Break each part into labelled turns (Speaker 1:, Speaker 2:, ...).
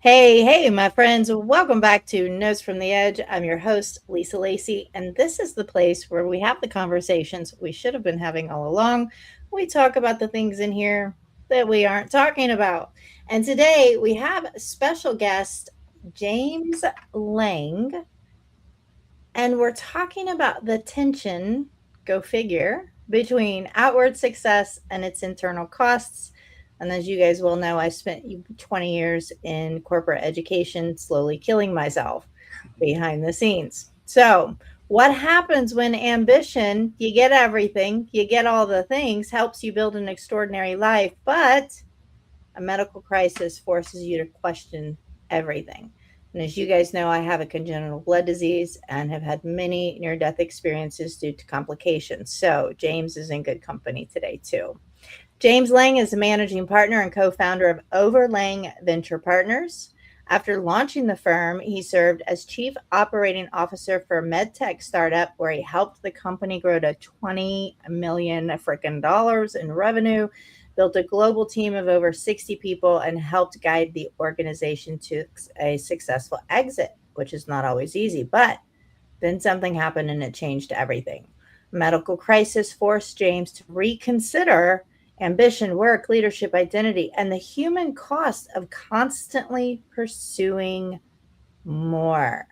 Speaker 1: Hey, my friends, welcome back to Notes from the Edge. I'm your host, Lisa Lacy, and this is the place where we have the conversations we should have been having all along. We talk about the things in here that we aren't talking about. And today we have a special guest, James Lang, and we're talking about the tension, go figure, between outward success and its internal costs. And as you guys will know, I spent 20 years in corporate education, slowly killing myself behind the scenes. So, what happens when ambition, you get everything, you get all the things, helps you build an extraordinary life, but a medical crisis forces you to question everything. And as you guys know, I have a congenital blood disease and have had many near death experiences due to complications. So, James is in good company today, too. James Lang is a managing partner and co founder of OverLang Venture Partners. After launching the firm, he served as chief operating officer for a MedTech startup where he helped the company grow to 20 million freaking dollars in revenue, built a global team of over 60 people, and helped guide the organization to a successful exit, which is not always easy. But then something happened and it changed everything. A medical crisis forced James to reconsider ambition, work, leadership, identity, and the human cost of constantly pursuing more.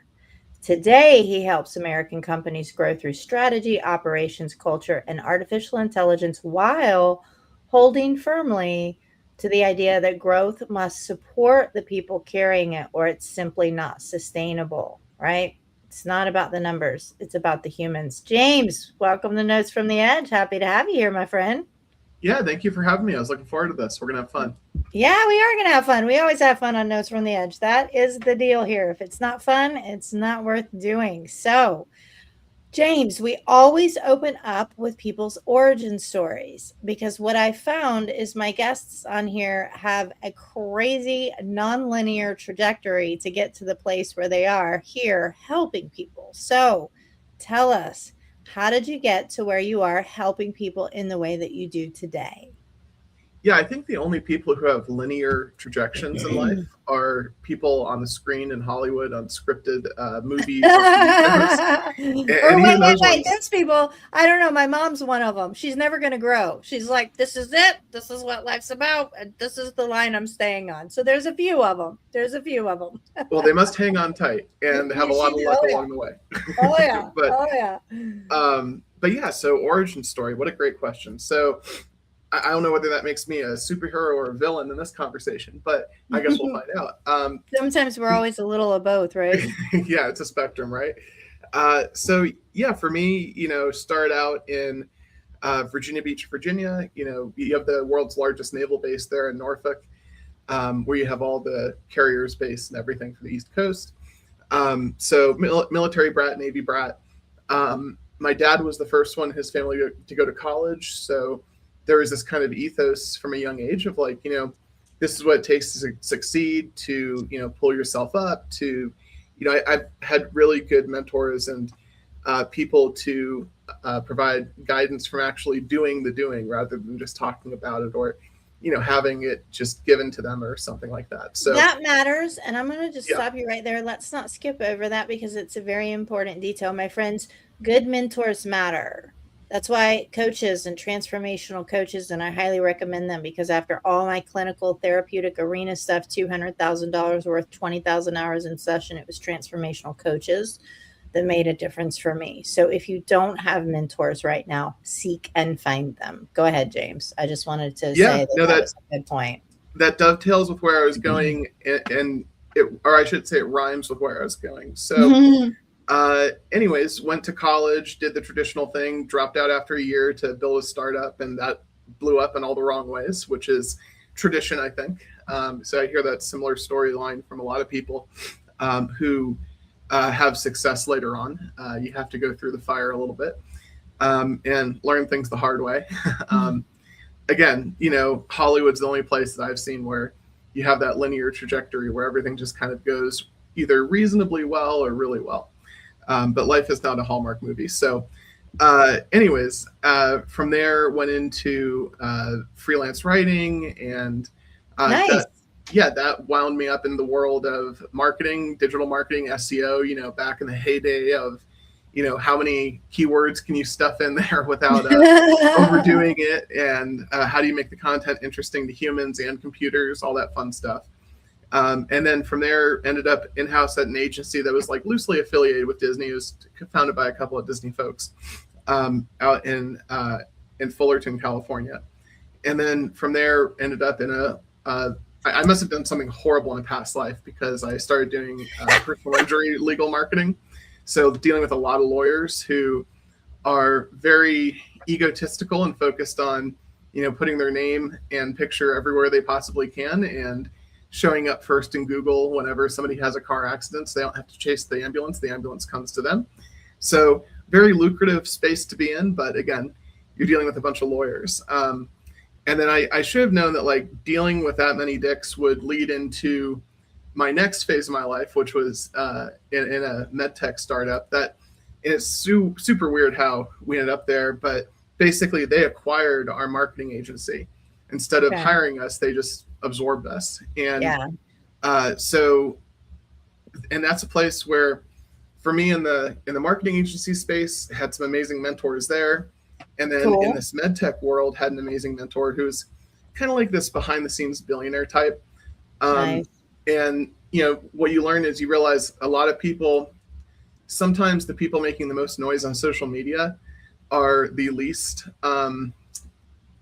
Speaker 1: Today, he helps American companies grow through strategy, operations, culture, and artificial intelligence while holding firmly to the idea that growth must support the people carrying it or it's simply not sustainable, right? It's not about the numbers, it's about the humans. James, welcome to Notes from the Edge. Happy to have you here, my friend.
Speaker 2: Yeah, thank you for having me. I was looking forward to this. We're going to have fun.
Speaker 1: Yeah, we are going to have fun. We always have fun on Notes from the Edge. That is the deal here. If it's not fun, it's not worth doing. So, James, we always open up with people's origin stories because what I found is my guests on here have a crazy nonlinear trajectory to get to the place where they are here helping people. So tell us, how did you get to where you are helping people in the way that you do today?
Speaker 2: Yeah, I think the only people who have linear trajections in life are people on the screen in Hollywood on scripted movies or TV shows.
Speaker 1: Or
Speaker 2: And
Speaker 1: wait,
Speaker 2: even
Speaker 1: wait,
Speaker 2: those
Speaker 1: wait.
Speaker 2: ones,
Speaker 1: There's people. I don't know. My mom's one of them. She's never going to grow. She's like, this is it. This is what life's about. And this is the line I'm staying on. So there's a few of them. There's a few of them.
Speaker 2: well, they must hang on tight and have a lot of luck
Speaker 1: Oh, yeah.
Speaker 2: along the way.
Speaker 1: Oh, yeah.
Speaker 2: but
Speaker 1: Oh, yeah.
Speaker 2: but yeah, so origin story. What a great question. So I don't know whether that makes me a superhero or a villain in this conversation, but I guess we'll find out.
Speaker 1: Sometimes we're always a little of both, right?
Speaker 2: Yeah, it's a spectrum, right? So yeah, for me, started out in Virginia Beach, Virginia. You have the world's largest naval base there in Norfolk, where you have all the carriers based and everything for the East Coast. So military brat, Navy brat. My dad was the first one in his family to go to college, so there was this kind of ethos from a young age of like, this is what it takes to succeed, to pull yourself up, to I've had really good mentors and people to provide guidance from actually doing the doing rather than just talking about it or having it just given to them or something like that. So
Speaker 1: that matters. And I'm going to just
Speaker 2: yeah.
Speaker 1: stop you right there. Let's not skip over that because it's a very important detail. My friends, good mentors matter. That's why coaches and transformational coaches, and I highly recommend them because after all my clinical therapeutic arena stuff, $200,000 worth, 20,000 hours in session, it was transformational coaches that made a difference for me. So if you don't have mentors right now, seek and find them. Go ahead, James. I just wanted to say that was a good point.
Speaker 2: That dovetails with where I was going, and or I should say it rhymes with where I was going. So anyways, went to college, did the traditional thing, dropped out after a year to build a startup, and that blew up in all the wrong ways, which is tradition, I think. So I hear that similar storyline from a lot of people who have success later on. You have to go through the fire a little bit and learn things the hard way. Again, Hollywood's the only place that I've seen where you have that linear trajectory where everything just kind of goes either reasonably well or really well. But life is not a Hallmark movie. So anyways, from there went into freelance writing and
Speaker 1: nice.
Speaker 2: yeah, that wound me up in the world of marketing, digital marketing, SEO, back in the heyday of, how many keywords can you stuff in there without overdoing it? And how do you make the content interesting to humans and computers, all that fun stuff. And then from there, ended up in-house at an agency that was like loosely affiliated with Disney. It was founded by a couple of Disney folks out in Fullerton, California. And then from there, ended up in I must have done something horrible in a past life because I started doing personal injury legal marketing. So dealing with a lot of lawyers who are very egotistical and focused on, putting their name and picture everywhere they possibly can and showing up first in Google whenever somebody has a car accident. So they don't have to chase the ambulance comes to them. So very lucrative space to be in. But again, you're dealing with a bunch of lawyers. And then I should have known that like dealing with that many dicks would lead into my next phase of my life, which was in a MedTech startup. That it's super weird how we ended up there, but basically they acquired our marketing agency. Instead of hiring us, they just absorbed us. And so that's a place where, for me in the marketing agency space, had some amazing mentors there. And then in this MedTech world, had an amazing mentor who's kind of like this behind the scenes billionaire type.
Speaker 1: Nice.
Speaker 2: And, what you learn is you realize a lot of people, sometimes the people making the most noise on social media are the least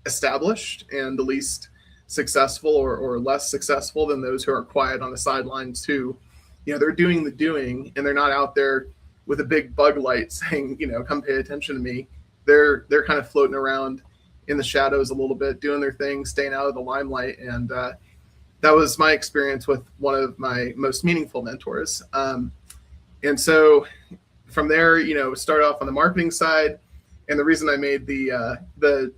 Speaker 2: established and the least successful or less successful than those who are quiet on the sidelines who, they're doing the doing and they're not out there with a big bug light saying, come pay attention to me. They're kind of floating around in the shadows a little bit, doing their thing, staying out of the limelight. And that was my experience with one of my most meaningful mentors. And so from there, start off on the marketing side. And the reason I made the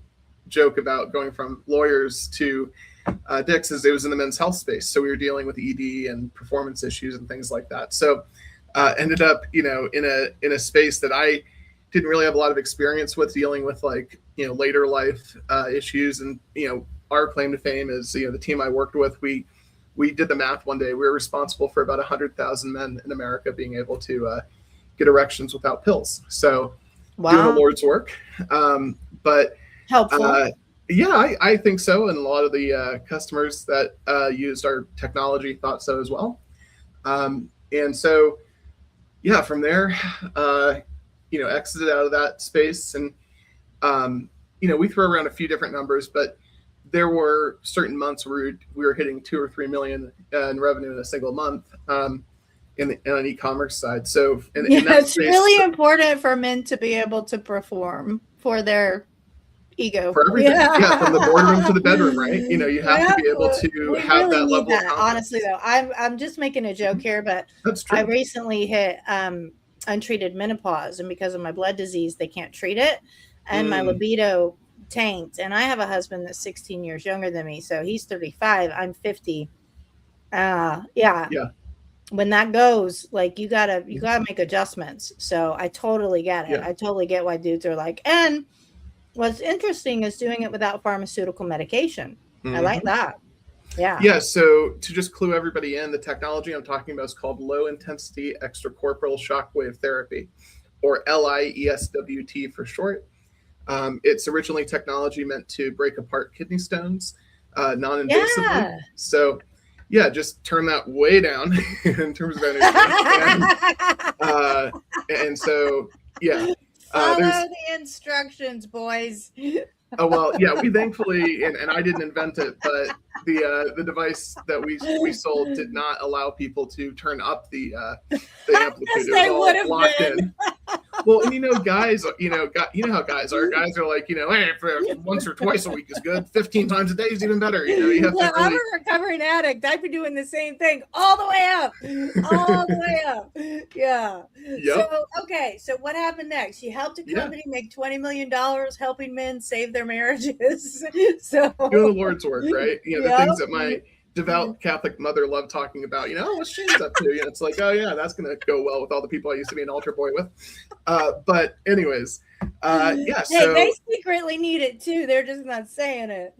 Speaker 2: joke about going from lawyers to dicks is it was in the men's health space. So we were dealing with ED and performance issues and things like that. So ended up, in a space that I didn't really have a lot of experience with, dealing with like, later life issues. And, our claim to fame is, the team I worked with, we did the math one day. We were responsible for about 100,000 men in America being able to get erections without pills. So doing the Lord's work. But
Speaker 1: helpful.
Speaker 2: Yeah, I think so. And a lot of the customers that used our technology thought so as well. And so, yeah, from there, exited out of that space. And, we throw around a few different numbers, but there were certain months where we were hitting 2 or 3 million in revenue in a single month in an e-commerce side. So in that
Speaker 1: it's
Speaker 2: space,
Speaker 1: really important for men to be able to perform for their ego.
Speaker 2: For everything. Yeah, from the boardroom to the bedroom, right? You have to be able to have that level of confidence.
Speaker 1: Honestly, though, I'm just making a joke here, but
Speaker 2: that's true.
Speaker 1: I recently hit untreated menopause, and because of my blood disease, they can't treat it, and my libido tanked. And I have a husband that's 16 years younger than me, so he's 35, I'm 50. Yeah. When that goes, like you gotta make adjustments. So I totally get it. I totally get why dudes are like. And what's interesting is doing it without pharmaceutical medication. I like that. Yeah.
Speaker 2: So to just clue everybody in, the technology I'm talking about is called low intensity extracorporeal shockwave therapy, or LIESWT for short. It's originally technology meant to break apart kidney stones non-invasively. So just turn that way down in terms of energy. And so,
Speaker 1: follow the instructions, boys.
Speaker 2: Oh, well, we thankfully, and I didn't invent it, but the device that we sold did not allow people to turn up the amplitude.
Speaker 1: They would have
Speaker 2: locked
Speaker 1: been.
Speaker 2: in. Well, and guys, you know how guys are. Guys are like, hey, for once or twice a week is good. 15 times a day is even better. You have to really...
Speaker 1: I'm a recovering addict. I've been doing the same thing all the way up. Yeah.
Speaker 2: Yep.
Speaker 1: So, okay. So what happened next? You helped a company make $20 million helping men save their marriages. So
Speaker 2: doing the Lord's work, right? The things that my devout Catholic mother loved talking about, what's Shane's up to? It's like, oh yeah, that's going to go well with all the people I used to be an altar boy with. But anyways, Yeah,
Speaker 1: Hey, they
Speaker 2: so
Speaker 1: secretly need it too. They're just not saying it.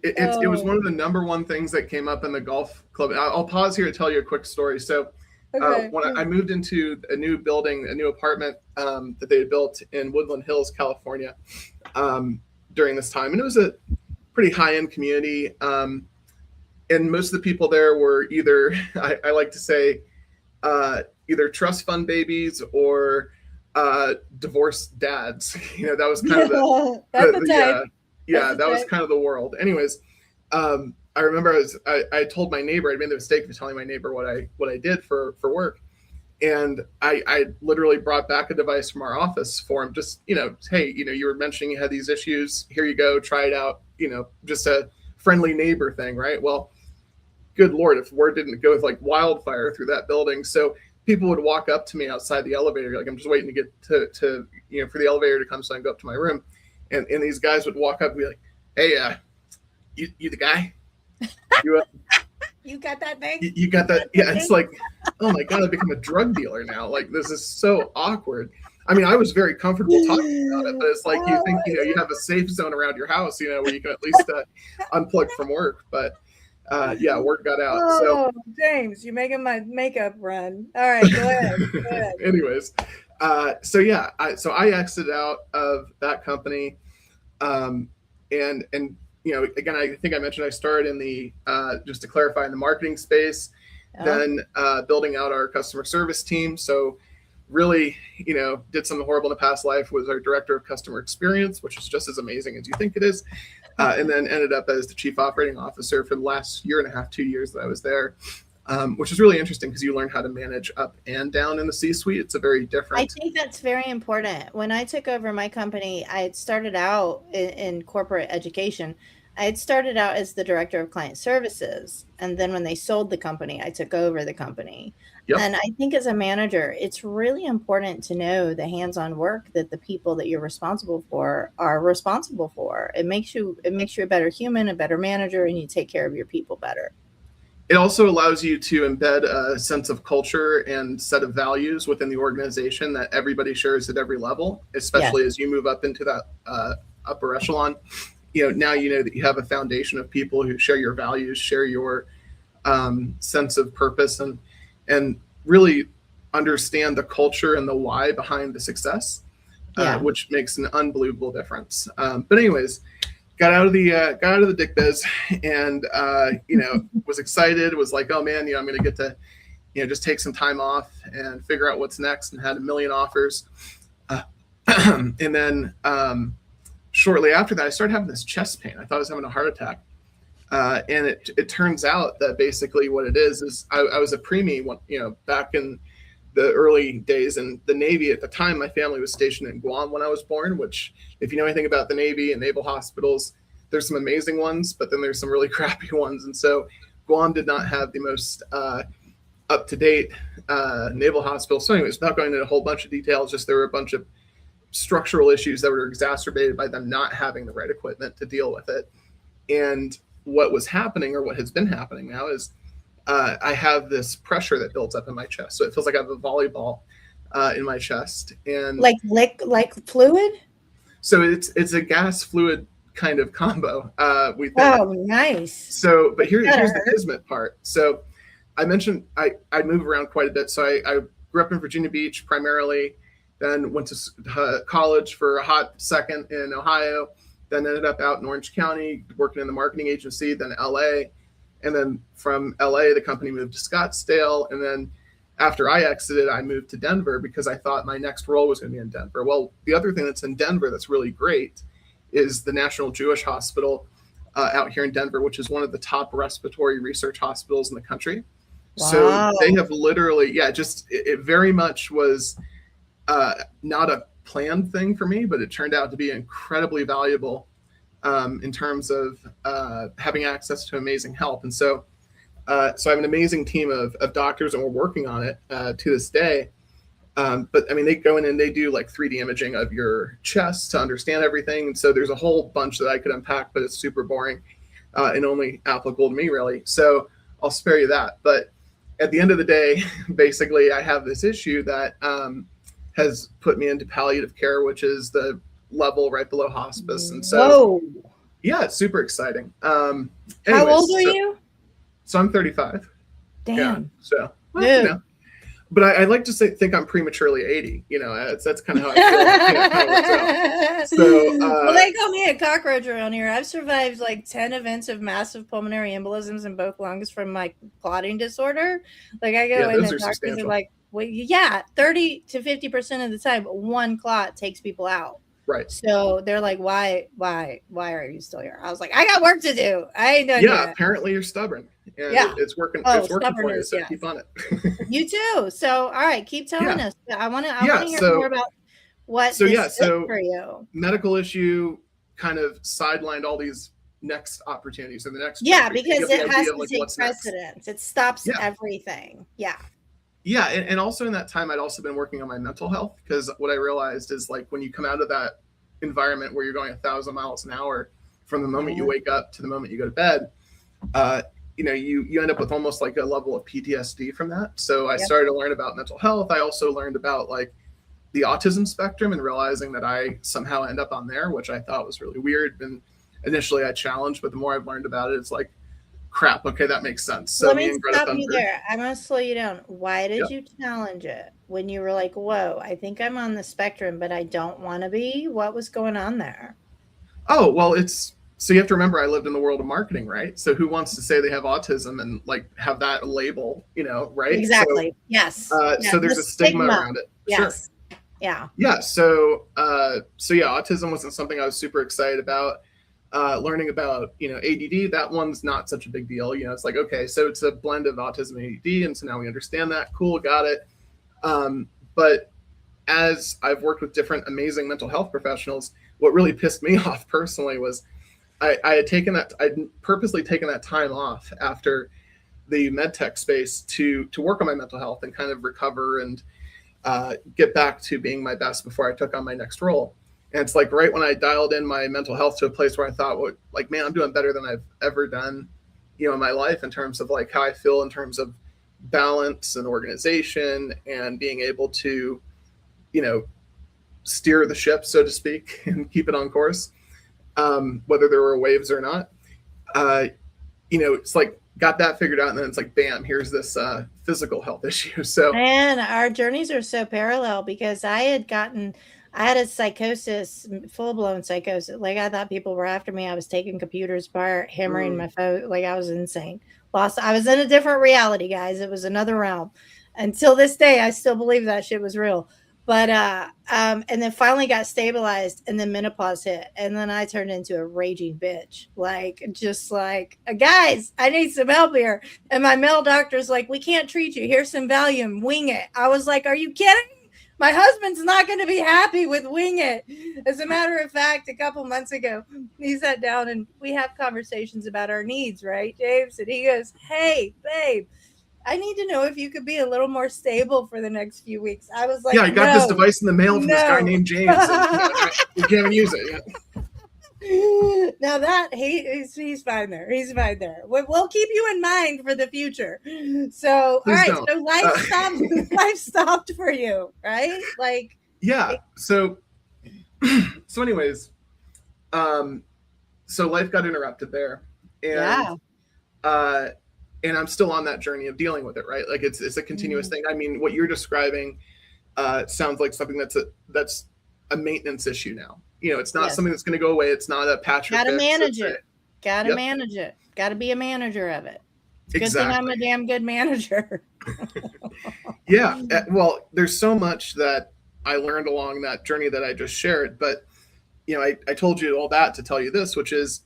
Speaker 2: it was
Speaker 1: Oh,
Speaker 2: one of the number one things that came up in the golf club. I'll pause here to tell you a quick story. So
Speaker 1: okay.
Speaker 2: when I moved into a new building, a new apartment that they had built in Woodland Hills, California, during this time, and it was a pretty high end community. And most of the people there were either, I like to say, either trust fund babies or divorced dads. That was kind of
Speaker 1: That's the
Speaker 2: the
Speaker 1: type. That's
Speaker 2: yeah,
Speaker 1: the
Speaker 2: that was
Speaker 1: type.
Speaker 2: kind of the world. Anyways, I remember I told my neighbor, I made the mistake of telling my neighbor what I did for work. And I literally brought back a device from our office for him. Just, hey, you were mentioning you had these issues. Here you go, try it out. Just a friendly neighbor thing, right? Well, good Lord, if word didn't go with like wildfire through that building. So people would walk up to me outside the elevator, like I'm just waiting to get to for the elevator to come so I can go up to my room. And these guys would walk up and be like, hey, you the guy? You
Speaker 1: You got that thing?
Speaker 2: you got that? Yeah, it's like, oh my God, I've become a drug dealer now. Like, this is so awkward. I mean, I was very comfortable talking about it, but it's like you think, you have a safe zone around your house, where you can at least unplug from work. But yeah, word got out. So,
Speaker 1: Oh, James, you're making my makeup run. All right, go ahead. Go ahead.
Speaker 2: anyways, so yeah, I exited out of that company, and again, I think I mentioned I started in the just to clarify, in the marketing space, then building out our customer service team. So really, did something horrible in the past life, was our director of customer experience, which is just as amazing as you think it is. And then ended up as the chief operating officer for the last year and a half, 2 years that I was there, which is really interesting because you learn how to manage up and down in the C-suite. It's a very different.
Speaker 1: I think that's very important. When I took over my company, I had started out in corporate education. I had started out as the director of client services. And then when they sold the company, I took over the company.
Speaker 2: Yep.
Speaker 1: And I think as a manager, it's really important to know the hands-on work that the people that you're responsible for are responsible for. It makes you a better human, a better manager, and you take care of your people better.
Speaker 2: It also allows you to embed a sense of culture and set of values within the organization that everybody shares at every level, especially as you move up into that upper echelon. Now that you have a foundation of people who share your values, share your sense of purpose, and really understand the culture and the why behind the success, which makes an unbelievable difference. But anyways, got out of the dick biz, and was excited. Was like, oh man, I'm going to get to just take some time off and figure out what's next, and had a million offers. And then shortly after that, I started having this chest pain. I thought I was having a heart attack. And it turns out that basically what it is I was a preemie, back in the early days in the Navy. At the time, my family was stationed in Guam when I was born, which, if you know anything about the Navy and naval hospitals, there's some amazing ones, but then there's some really crappy ones. And so Guam did not have the most up-to-date naval hospital. So anyways, without going into a whole bunch of details, just there were a bunch of structural issues that were exacerbated by them not having the right equipment to deal with it. And what was happening, or what has been happening now, is I have this pressure that builds up in my chest. So it feels like I have a volleyball in my chest, and
Speaker 1: like fluid.
Speaker 2: So it's a gas fluid kind of combo. We think.
Speaker 1: Oh, nice.
Speaker 2: So, but here's the kismet part. So I mentioned I move around quite a bit. So I grew up in Virginia Beach primarily, then went to college for a hot second in Ohio, then ended up out in Orange County working in the marketing agency, then LA. And then from LA, the company moved to Scottsdale. And then after I exited, I moved to Denver because I thought my next role was going to be in Denver. Well, the other thing that's in Denver that's really great is the National Jewish Hospital out here in Denver, which is one of the top respiratory research hospitals in the country. Wow. So they have literally, it very much was not a planned thing for me, but it turned out to be incredibly valuable in terms of having access to amazing help. And so I have an amazing team of doctors, and we're working on it to this day. But I mean, they go in and they do like 3D imaging of your chest to understand everything. And so there's a whole bunch that I could unpack, but it's super boring and only applicable to me, really. So I'll spare you that. But at the end of the day, basically, I have this issue that has put me into palliative care, which is the level right below hospice. And so,
Speaker 1: Whoa.
Speaker 2: yeah, it's super exciting.
Speaker 1: How
Speaker 2: Anyways,
Speaker 1: old are you?
Speaker 2: so I'm 35. Yeah.
Speaker 1: Damn.
Speaker 2: So, well,
Speaker 1: Dude.
Speaker 2: but I like to think I'm prematurely 80. That's kind of how I feel. It kind of works out. So,
Speaker 1: Well, they call me a cockroach around here. I've survived like 10 events of massive pulmonary embolisms in both lungs from like clotting disorder. Like I go in
Speaker 2: those
Speaker 1: and
Speaker 2: are
Speaker 1: doctors are
Speaker 2: substantial.
Speaker 1: like, well, yeah, 30 to 50% of the time, one clot takes people out.
Speaker 2: Right.
Speaker 1: So they're like, why are you still here? I was like, I got work to do. I ain't done
Speaker 2: Yeah,
Speaker 1: yet.
Speaker 2: apparently you're stubborn, and
Speaker 1: Yeah.
Speaker 2: it's working.
Speaker 1: Oh,
Speaker 2: It's working for you.
Speaker 1: stubbornness,
Speaker 2: So
Speaker 1: yes.
Speaker 2: keep on it.
Speaker 1: You too. So, all right, keep telling us. I want to hear more about what this is for you.
Speaker 2: Medical issue kind of sidelined all these next opportunities and the next.
Speaker 1: Yeah, because it has to take precedence. It stops everything. Yeah.
Speaker 2: Yeah, and also in that time, I'd also been working on my mental health, because what I realized is, like, when you come out of that environment where you're going 1,000 miles an hour from the moment you wake up to the moment you go to bed, you end up with almost like a level of PTSD from that. So I started to learn about mental health. I also learned about like the autism spectrum and realizing that I somehow end up on there, which I thought was really weird. And initially I challenged, but the more I've learned about it, it's like, crap, okay, that makes sense. So
Speaker 1: let me stop you there. I'm going to slow you down. Why did you challenge it when you were like, whoa, I think I'm on the spectrum, but I don't want to be? What was going on there?
Speaker 2: Oh, well, so you have to remember, I lived in the world of marketing, right? So who wants to say they have autism and like have that label, right?
Speaker 1: Exactly.
Speaker 2: So,
Speaker 1: yes.
Speaker 2: So there's a stigma around it.
Speaker 1: Yes.
Speaker 2: Sure.
Speaker 1: Yeah.
Speaker 2: Yeah. So autism wasn't something I was super excited about. Learning about, ADD, that one's not such a big deal. It's like, okay, so it's a blend of autism and ADD. And so now we understand that. Cool. Got it. But as I've worked with different amazing mental health professionals, what really pissed me off personally was I'd purposely taken that time off after the MedTech space to work on my mental health and kind of recover and get back to being my best before I took on my next role. And it's like right when I dialed in my mental health to a place where I thought, well, like, man, I'm doing better than I've ever done, in my life in terms of like how I feel in terms of balance and organization and being able to, steer the ship, so to speak, and keep it on course, whether there were waves or not. It's like got that figured out, and then it's like, bam, here's this physical health issue. So,
Speaker 1: and our journeys are so parallel, because I had a psychosis, full-blown psychosis. Like, I thought people were after me. I was taking computers apart, hammering my phone. Like, I was insane. I was in a different reality, guys. It was another realm. Until this day, I still believe that shit was real. But and then finally got stabilized, and then menopause hit, and then I turned into a raging bitch. Like, just like, guys, I need some help here. And my male doctor's like, we can't treat you. Here's some Valium. Wing it. I was like, are you kidding? My husband's not going to be happy with wing it. As a matter of fact, a couple months ago, he sat down and we have conversations about our needs, right, James? And he goes, hey, babe, I need to know if you could be a little more stable for the next few weeks. I was like,
Speaker 2: yeah, I got this device in the mail from this guy named James. And, we can't even use it yet.
Speaker 1: Now that he's fine there. He's fine there. We'll keep you in mind for the future. So,
Speaker 2: Please
Speaker 1: all right.
Speaker 2: don't.
Speaker 1: So life stopped. Life stopped for you, right? Like,
Speaker 2: yeah. So anyways, so life got interrupted there, and and I'm still on that journey of dealing with it, right? Like it's a continuous thing. I mean, what you're describing sounds like something that's a maintenance issue now. It's not something that's going to go away. It's not a patch.
Speaker 1: Gotta manage it. Gotta manage it. Gotta be a manager of it. Good thing I'm a damn good manager.
Speaker 2: Yeah. Well, there's so much that I learned along that journey that I just shared. But, I told you all that to tell you this, which is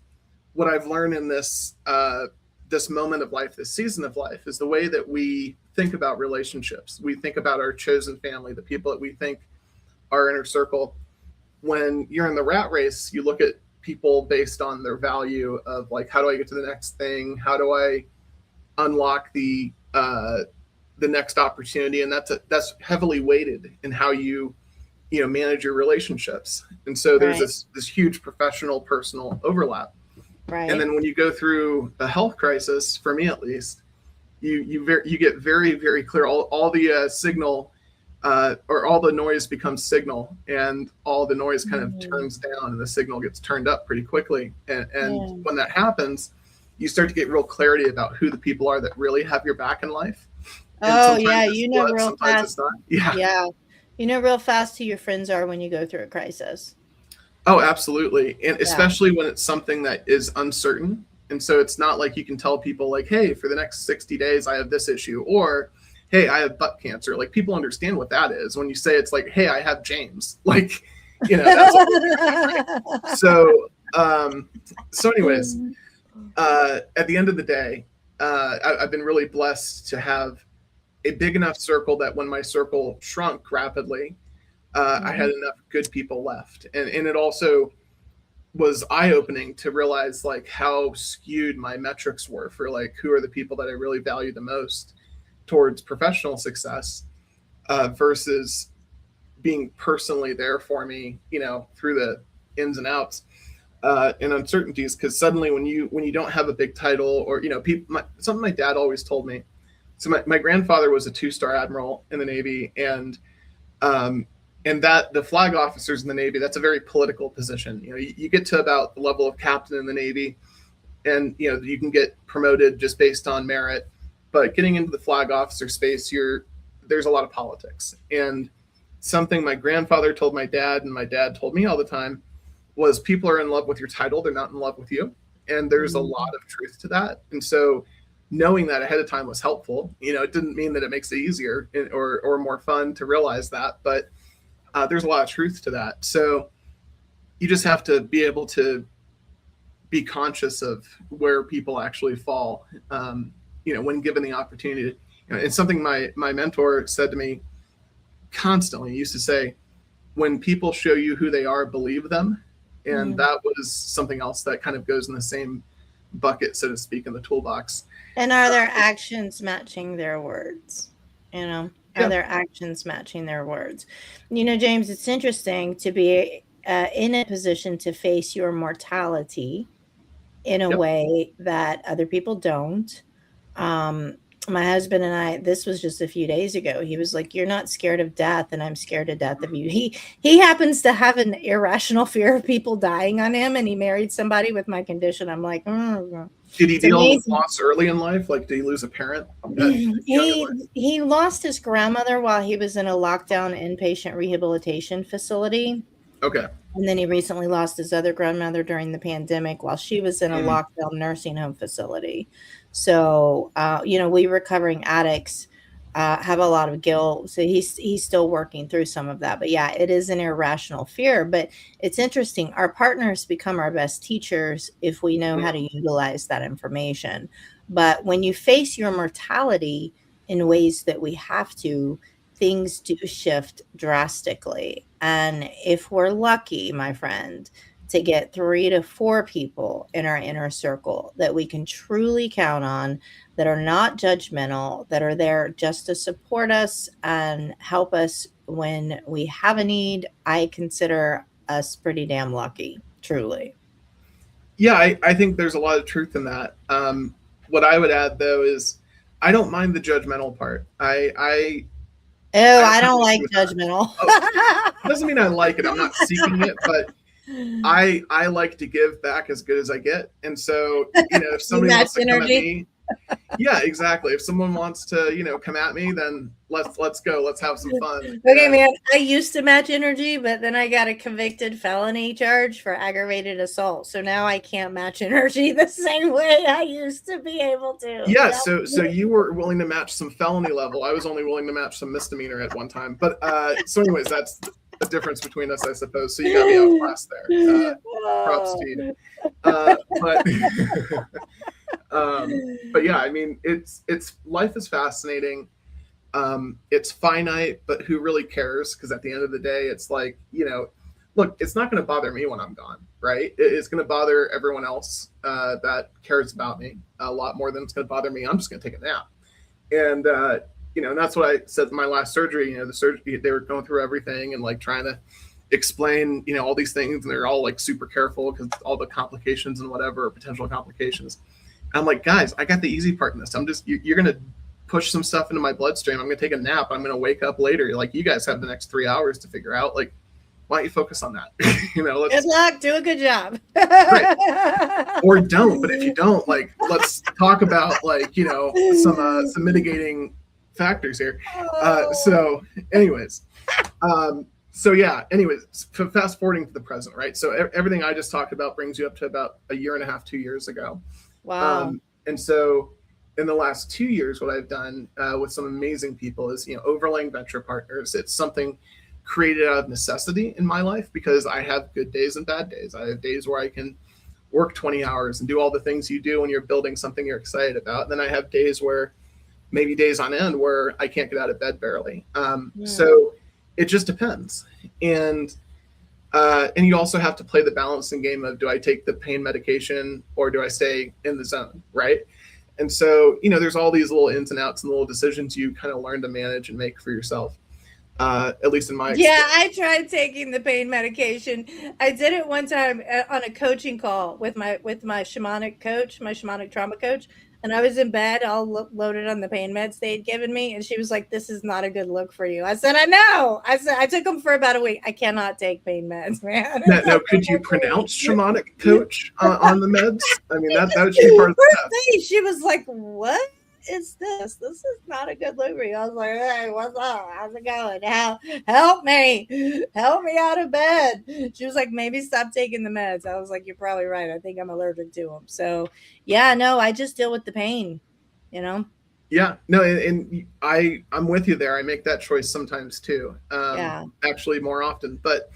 Speaker 2: what I've learned in this this moment of life, this season of life, is the way that we think about relationships. We think about our chosen family, the people that we think are inner circle. When you're in the rat race, you look at people based on their value of like, how do I get to the next thing? How do I unlock the next opportunity? And that's heavily weighted in how you manage your relationships. And so there's this huge professional, personal overlap.
Speaker 1: Right.
Speaker 2: And then when you go through a health crisis, for me at least, you get very, very clear. All the signal or all the noise becomes signal, and all the noise kind of
Speaker 1: Mm.
Speaker 2: turns down and the signal gets turned up pretty quickly. And
Speaker 1: Yeah.
Speaker 2: when that happens, you start to get real clarity about who the people are that really have your back in life. And
Speaker 1: Oh,
Speaker 2: sometimes
Speaker 1: yeah,
Speaker 2: it's
Speaker 1: you know
Speaker 2: blood,
Speaker 1: real
Speaker 2: sometimes it's
Speaker 1: fast.
Speaker 2: not. Yeah.
Speaker 1: Yeah. You know real fast who your friends are when you go through a crisis.
Speaker 2: Oh, absolutely. And
Speaker 1: Yeah.
Speaker 2: especially when it's something that is uncertain. And so it's not like you can tell people, like, hey, for the next 60 days, I have this issue, or hey, I have butt cancer. Like, people understand what that is. When you say it's like, hey, I have James, like, that's a whole different thing, right? So, anyways, at the end of the day, I've been really blessed to have a big enough circle that when my circle shrunk rapidly, I had
Speaker 1: Mhm.
Speaker 2: enough good people left. And it also was eye-opening to realize like how skewed my metrics were for like who are the people that I really value the most towards professional success, versus being personally there for me, through the ins and outs, and uncertainties. Because suddenly, when you don't have a big title, or people, something my dad always told me. So my grandfather was a two-star admiral in the Navy, um, and that the flag officers in the Navy, that's a very political position. You get to about the level of captain in the Navy, and you can get promoted just based on merit. But getting into the flag officer space, there's a lot of politics. And something my grandfather told my dad, and my dad told me all the time, was people are in love with your title, they're not in love with you. And there's a lot
Speaker 1: Mhm.
Speaker 2: of truth to that. And so knowing that ahead of time was helpful. It didn't mean that it makes it easier or more fun to realize that, but there's a lot of truth to that. So you just have to be able to be conscious of where people actually fall, when given the opportunity. It's something my mentor said to me constantly. He used to say, when people show you who they are, believe them. And
Speaker 1: Mm.
Speaker 2: that was something else that kind of goes in the same bucket, so to speak, in the toolbox.
Speaker 1: And are their actions matching their words? Are
Speaker 2: Yeah.
Speaker 1: their actions matching their words? James, it's interesting to be in a position to face your mortality in a
Speaker 2: Yep.
Speaker 1: way that other people don't. Um, my husband and I, this was just a few days ago. He was like, "You're not scared of death, and I'm scared to death of you." He happens to have an irrational fear of people dying on him, and he married somebody with my condition. I'm like,
Speaker 2: Did he
Speaker 1: it's
Speaker 2: deal with
Speaker 1: amazing.
Speaker 2: loss early in life? Like, did he lose a parent at young in
Speaker 1: He
Speaker 2: life?
Speaker 1: he lost his grandmother while he was in a lockdown inpatient rehabilitation facility.
Speaker 2: Okay.
Speaker 1: And then he recently lost his other grandmother during the pandemic while she was in a
Speaker 2: Mm.
Speaker 1: lockdown nursing home facility. So, we recovering addicts have a lot of guilt. So he's still working through some of that. But yeah, it is an irrational fear. But it's interesting. Our partners become our best teachers if we know how to utilize that information. But when you face your mortality in ways that we have to, things do shift drastically. And if we're lucky, my friend, to get 3 to 4 people in our inner circle that we can truly count on, that are not judgmental, that are there just to support us and help us when we have a need, I consider us pretty damn lucky, truly.
Speaker 2: Yeah, I think there's a lot of truth in that. What I would add though is I don't mind the judgmental part.
Speaker 1: Oh,
Speaker 2: I don't
Speaker 1: I
Speaker 2: have
Speaker 1: don't
Speaker 2: an issue
Speaker 1: like
Speaker 2: with that.
Speaker 1: judgmental.
Speaker 2: Oh, it doesn't mean I like it. I'm not seeking it, but I like to give back as good as I get. And so, if
Speaker 1: You
Speaker 2: somebody
Speaker 1: match
Speaker 2: wants to come at
Speaker 1: energy.
Speaker 2: me, yeah, exactly. If someone wants to, come at me, then let's go. Let's have some fun.
Speaker 1: Okay,
Speaker 2: And
Speaker 1: man. I used to match energy, but then I got a convicted felony charge for aggravated assault. So now I can't match energy the same way I used to be able to.
Speaker 2: yeah,
Speaker 1: Yep.
Speaker 2: so you were willing to match some felony level. I was only willing to match some misdemeanor at one time. But so anyways, that's the difference between us, I suppose. So you got me outclassed there. Props to you.
Speaker 1: Oh.
Speaker 2: But but yeah, I mean, it's life is fascinating. It's finite, but who really cares? Because at the end of the day, it's like, look, it's not going to bother me when I'm gone, right? It's going to bother everyone else that cares about me a lot more than it's going to bother me. I'm just going to take a nap. And and that's what I said in my last surgery. The surgery, they were going through everything and like trying to explain, all these things, and they're all like super careful because all the complications and whatever, potential complications. I'm like, guys, I got the easy part in this. You're gonna push some stuff into my bloodstream. I'm going to take a nap. I'm going to wake up later. Like, you guys have the next 3 hours to figure out, like, why don't you focus on that?
Speaker 1: Good luck. Do a good job.
Speaker 2: Right. Or don't. But if you don't, like, let's talk about, like, some mitigating factors here. So anyways, fast forwarding to the present, right? So everything I just talked about brings you up to about a year and a half, 2 years ago.
Speaker 1: Wow.
Speaker 2: And so in the last 2 years, what I've done with some amazing people is, OverLang Venture Partners. It's something created out of necessity in my life, because I have good days and bad days. I have days where I can work 20 hours and do all the things you do when you're building something you're excited about. And then I have days where, maybe days on end, where I can't get out of bed barely. So it just depends. And you also have to play the balancing game of, do I take the pain medication or do I stay in the zone, right? And so, there's all these little ins and outs and little decisions you kind of learn to manage and make for yourself. At least in my experience.
Speaker 1: Yeah, I tried taking the pain medication. I did it one time on a coaching call with my shamanic coach, my shamanic trauma coach. And I was in bed, all loaded on the pain meds they had given me. And she was like, "This is not a good look for you." I said, "I know." I said, "I took them for about a week. I cannot take pain meds, man."
Speaker 2: Now, could you pronounce shamanic coach on the meds? I mean, that should be part of the test.
Speaker 1: She was like, "What is this? This is not a good look for you." I was like, "Hey, what's up? How's it going? Help me out of bed." She was like, "Maybe stop taking the meds." I was like, "You're probably right. I think I'm allergic to them." So yeah, no, I just deal with the pain,
Speaker 2: Yeah, no, and I'm with you there. I make that choice sometimes too. Actually more often, but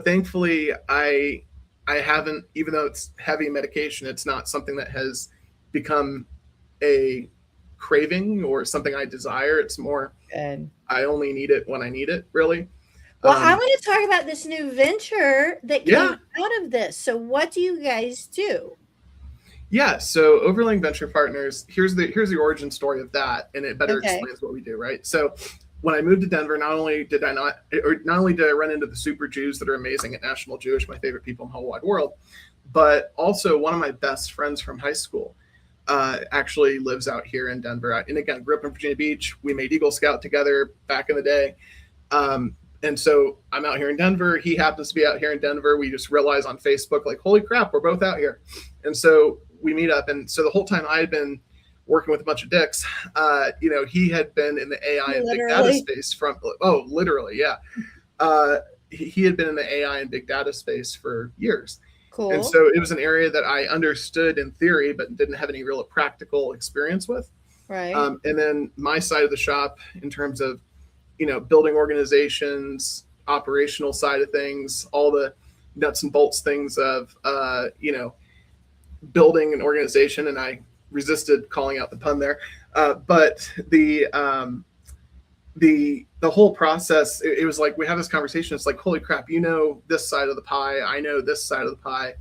Speaker 2: thankfully I haven't, even though it's heavy medication, it's not something that has become a craving or something I desire. It's more,
Speaker 1: good.
Speaker 2: I only need it when I need it, really.
Speaker 1: Well, I want to talk about this new venture that came out of this. So what do you guys do?
Speaker 2: Yeah, so OverLang Venture Partners, here's the origin story of that, and it better explains what we do, right? So when I moved to Denver, not only did I run into the super Jews that are amazing at National Jewish, my favorite people in the whole wide world, but also one of my best friends from high school actually lives out here in Denver. And again, grew up in Virginia Beach. We made Eagle Scout together back in the day. And so I'm out here in Denver. He happens to be out here in Denver. We just realized on Facebook, like, holy crap, we're both out here. And so we meet up. And so the whole time I had been working with a bunch of dicks, he had been in the AI and big data space literally. Yeah. He had been in the AI and big data space for years.
Speaker 1: Cool.
Speaker 2: And so it was an area that I understood in theory, but didn't have any real practical experience with.
Speaker 1: Right.
Speaker 2: And then my side of the shop, in terms of, building organizations, operational side of things, all the nuts and bolts things of, building an organization. And I resisted calling out the pun there. But the whole process, it was like, we have this conversation. It's like, holy crap, this side of the pie. I know this side of the pie.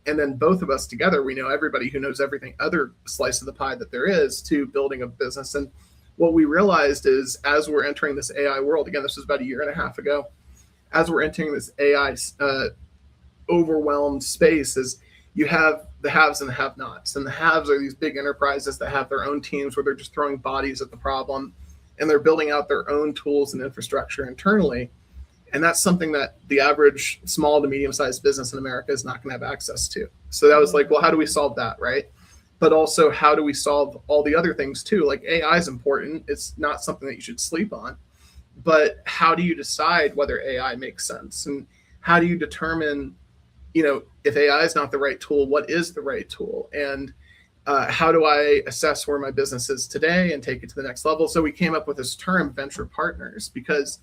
Speaker 2: And then both of us together, we know everybody who knows everything other slice of the pie that there is to building a business. And what we realized is, as we're entering this AI world, again, this was about a year and a half ago, as we're entering this AI overwhelmed space, is you have the haves and the have-nots. And the haves are these big enterprises that have their own teams where they're just throwing bodies at the problem, and they're building out their own tools and infrastructure internally. And that's something that the average small to medium-sized business in America is not going to have access to. So that was like, well, how do we solve that, right? But also, how do we solve all the other things too? Like, AI is important. It's not something that you should sleep on. But how do you decide whether AI makes sense? And how do you determine, if AI is not the right tool, what is the right tool? And how do I assess where my business is today and take it to the next level? So we came up with this term, venture partners, because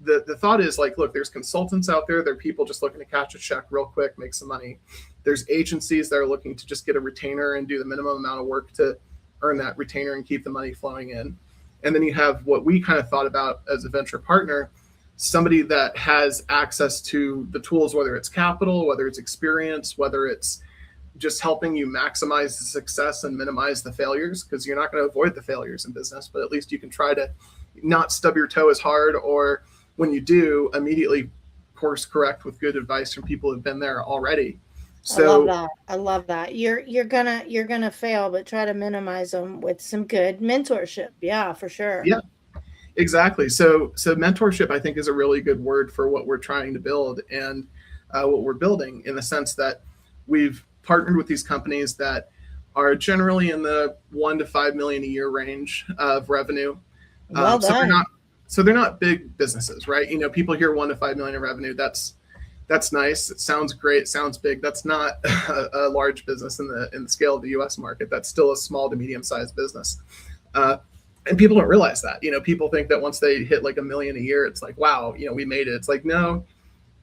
Speaker 2: the thought is like, look, there's consultants out there. There are people just looking to cash a check real quick, make some money. There's agencies that are looking to just get a retainer and do the minimum amount of work to earn that retainer and keep the money flowing in. And then you have what we kind of thought about as a venture partner, somebody that has access to the tools, whether it's capital, whether it's experience, whether it's just helping you maximize the success and minimize the failures, because you're not going to avoid the failures in business, but at least you can try to not stub your toe as hard, or when you do, immediately course correct with good advice from people who've been there already.
Speaker 1: I love
Speaker 2: So
Speaker 1: that. I love that. You're gonna fail, but try to minimize them with some good mentorship. Yeah, for sure.
Speaker 2: yeah, exactly. So mentorship, I think, is a really good word for what we're trying to build and what we're building, in the sense that we've partnered with these companies that are generally in the 1 to 5 million a year range of revenue.
Speaker 1: Well
Speaker 2: So they're not
Speaker 1: done.
Speaker 2: big businesses, right? You know, people hear 1 to 5 million in revenue. That's nice. It sounds great. It sounds big. That's not a large business in the scale of the U.S. market. That's still a small to medium sized business. Uh, and people don't realize that. You know, people think that once they hit like a million a year, it's like, wow, you know, we made it. It's like, no,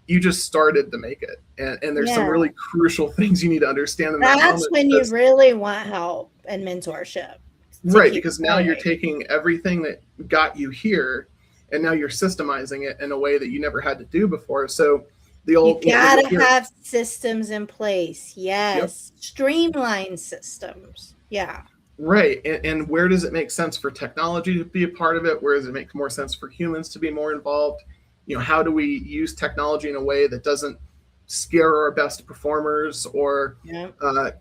Speaker 2: you just started to make it. And there's some
Speaker 1: Yeah.
Speaker 2: really crucial things you need to understand in that
Speaker 1: That's
Speaker 2: moment,
Speaker 1: when you
Speaker 2: because
Speaker 1: really want help and mentorship to
Speaker 2: right,
Speaker 1: keep
Speaker 2: because now you're
Speaker 1: going.
Speaker 2: taking everything that got you here, and now you're systemizing it in a way that you never had to do before. So the
Speaker 1: You
Speaker 2: old, you know, you'll
Speaker 1: gotta
Speaker 2: hear,
Speaker 1: have systems in place.
Speaker 2: yep,
Speaker 1: Yes. Streamline systems. Yeah.
Speaker 2: right. And where does it make sense for technology to be a part of it? Where does it make more sense for humans to be more involved? You know, how do we use technology in a way that doesn't scare our best performers, or
Speaker 1: Yeah.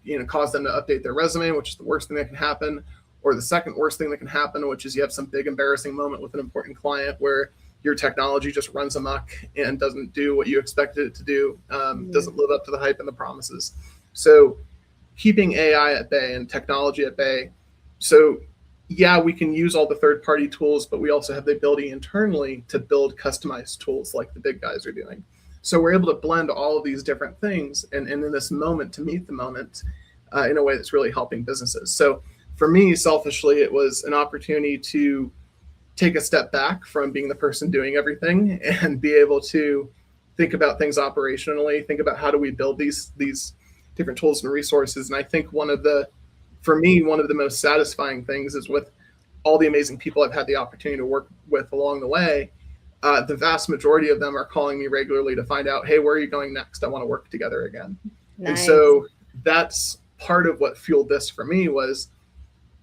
Speaker 2: you know, cause them to update their resume, which is the worst thing that can happen, or the second worst thing that can happen, which is you have some big embarrassing moment with an important client where your technology just runs amok and doesn't do what you expected it to do, doesn't
Speaker 1: Mm.
Speaker 2: live up to the hype and the promises. So keeping AI at bay and technology at bay. So yeah, we can use all the third party tools, but we also have the ability internally to build customized tools like the big guys are doing. So we're able to blend all of these different things, and in this moment to meet the moment in a way that's really helping businesses. So for me, selfishly, it was an opportunity to take a step back from being the person doing everything and be able to think about things operationally, think about how do we build these different tools and resources. And I think for me, one of the most satisfying things is with all the amazing people I've had the opportunity to work with along the way. The vast majority of them are calling me regularly to find out, hey, where are you going next? I want to work together again. And
Speaker 1: Nice.
Speaker 2: so that's part of what fueled this for me was,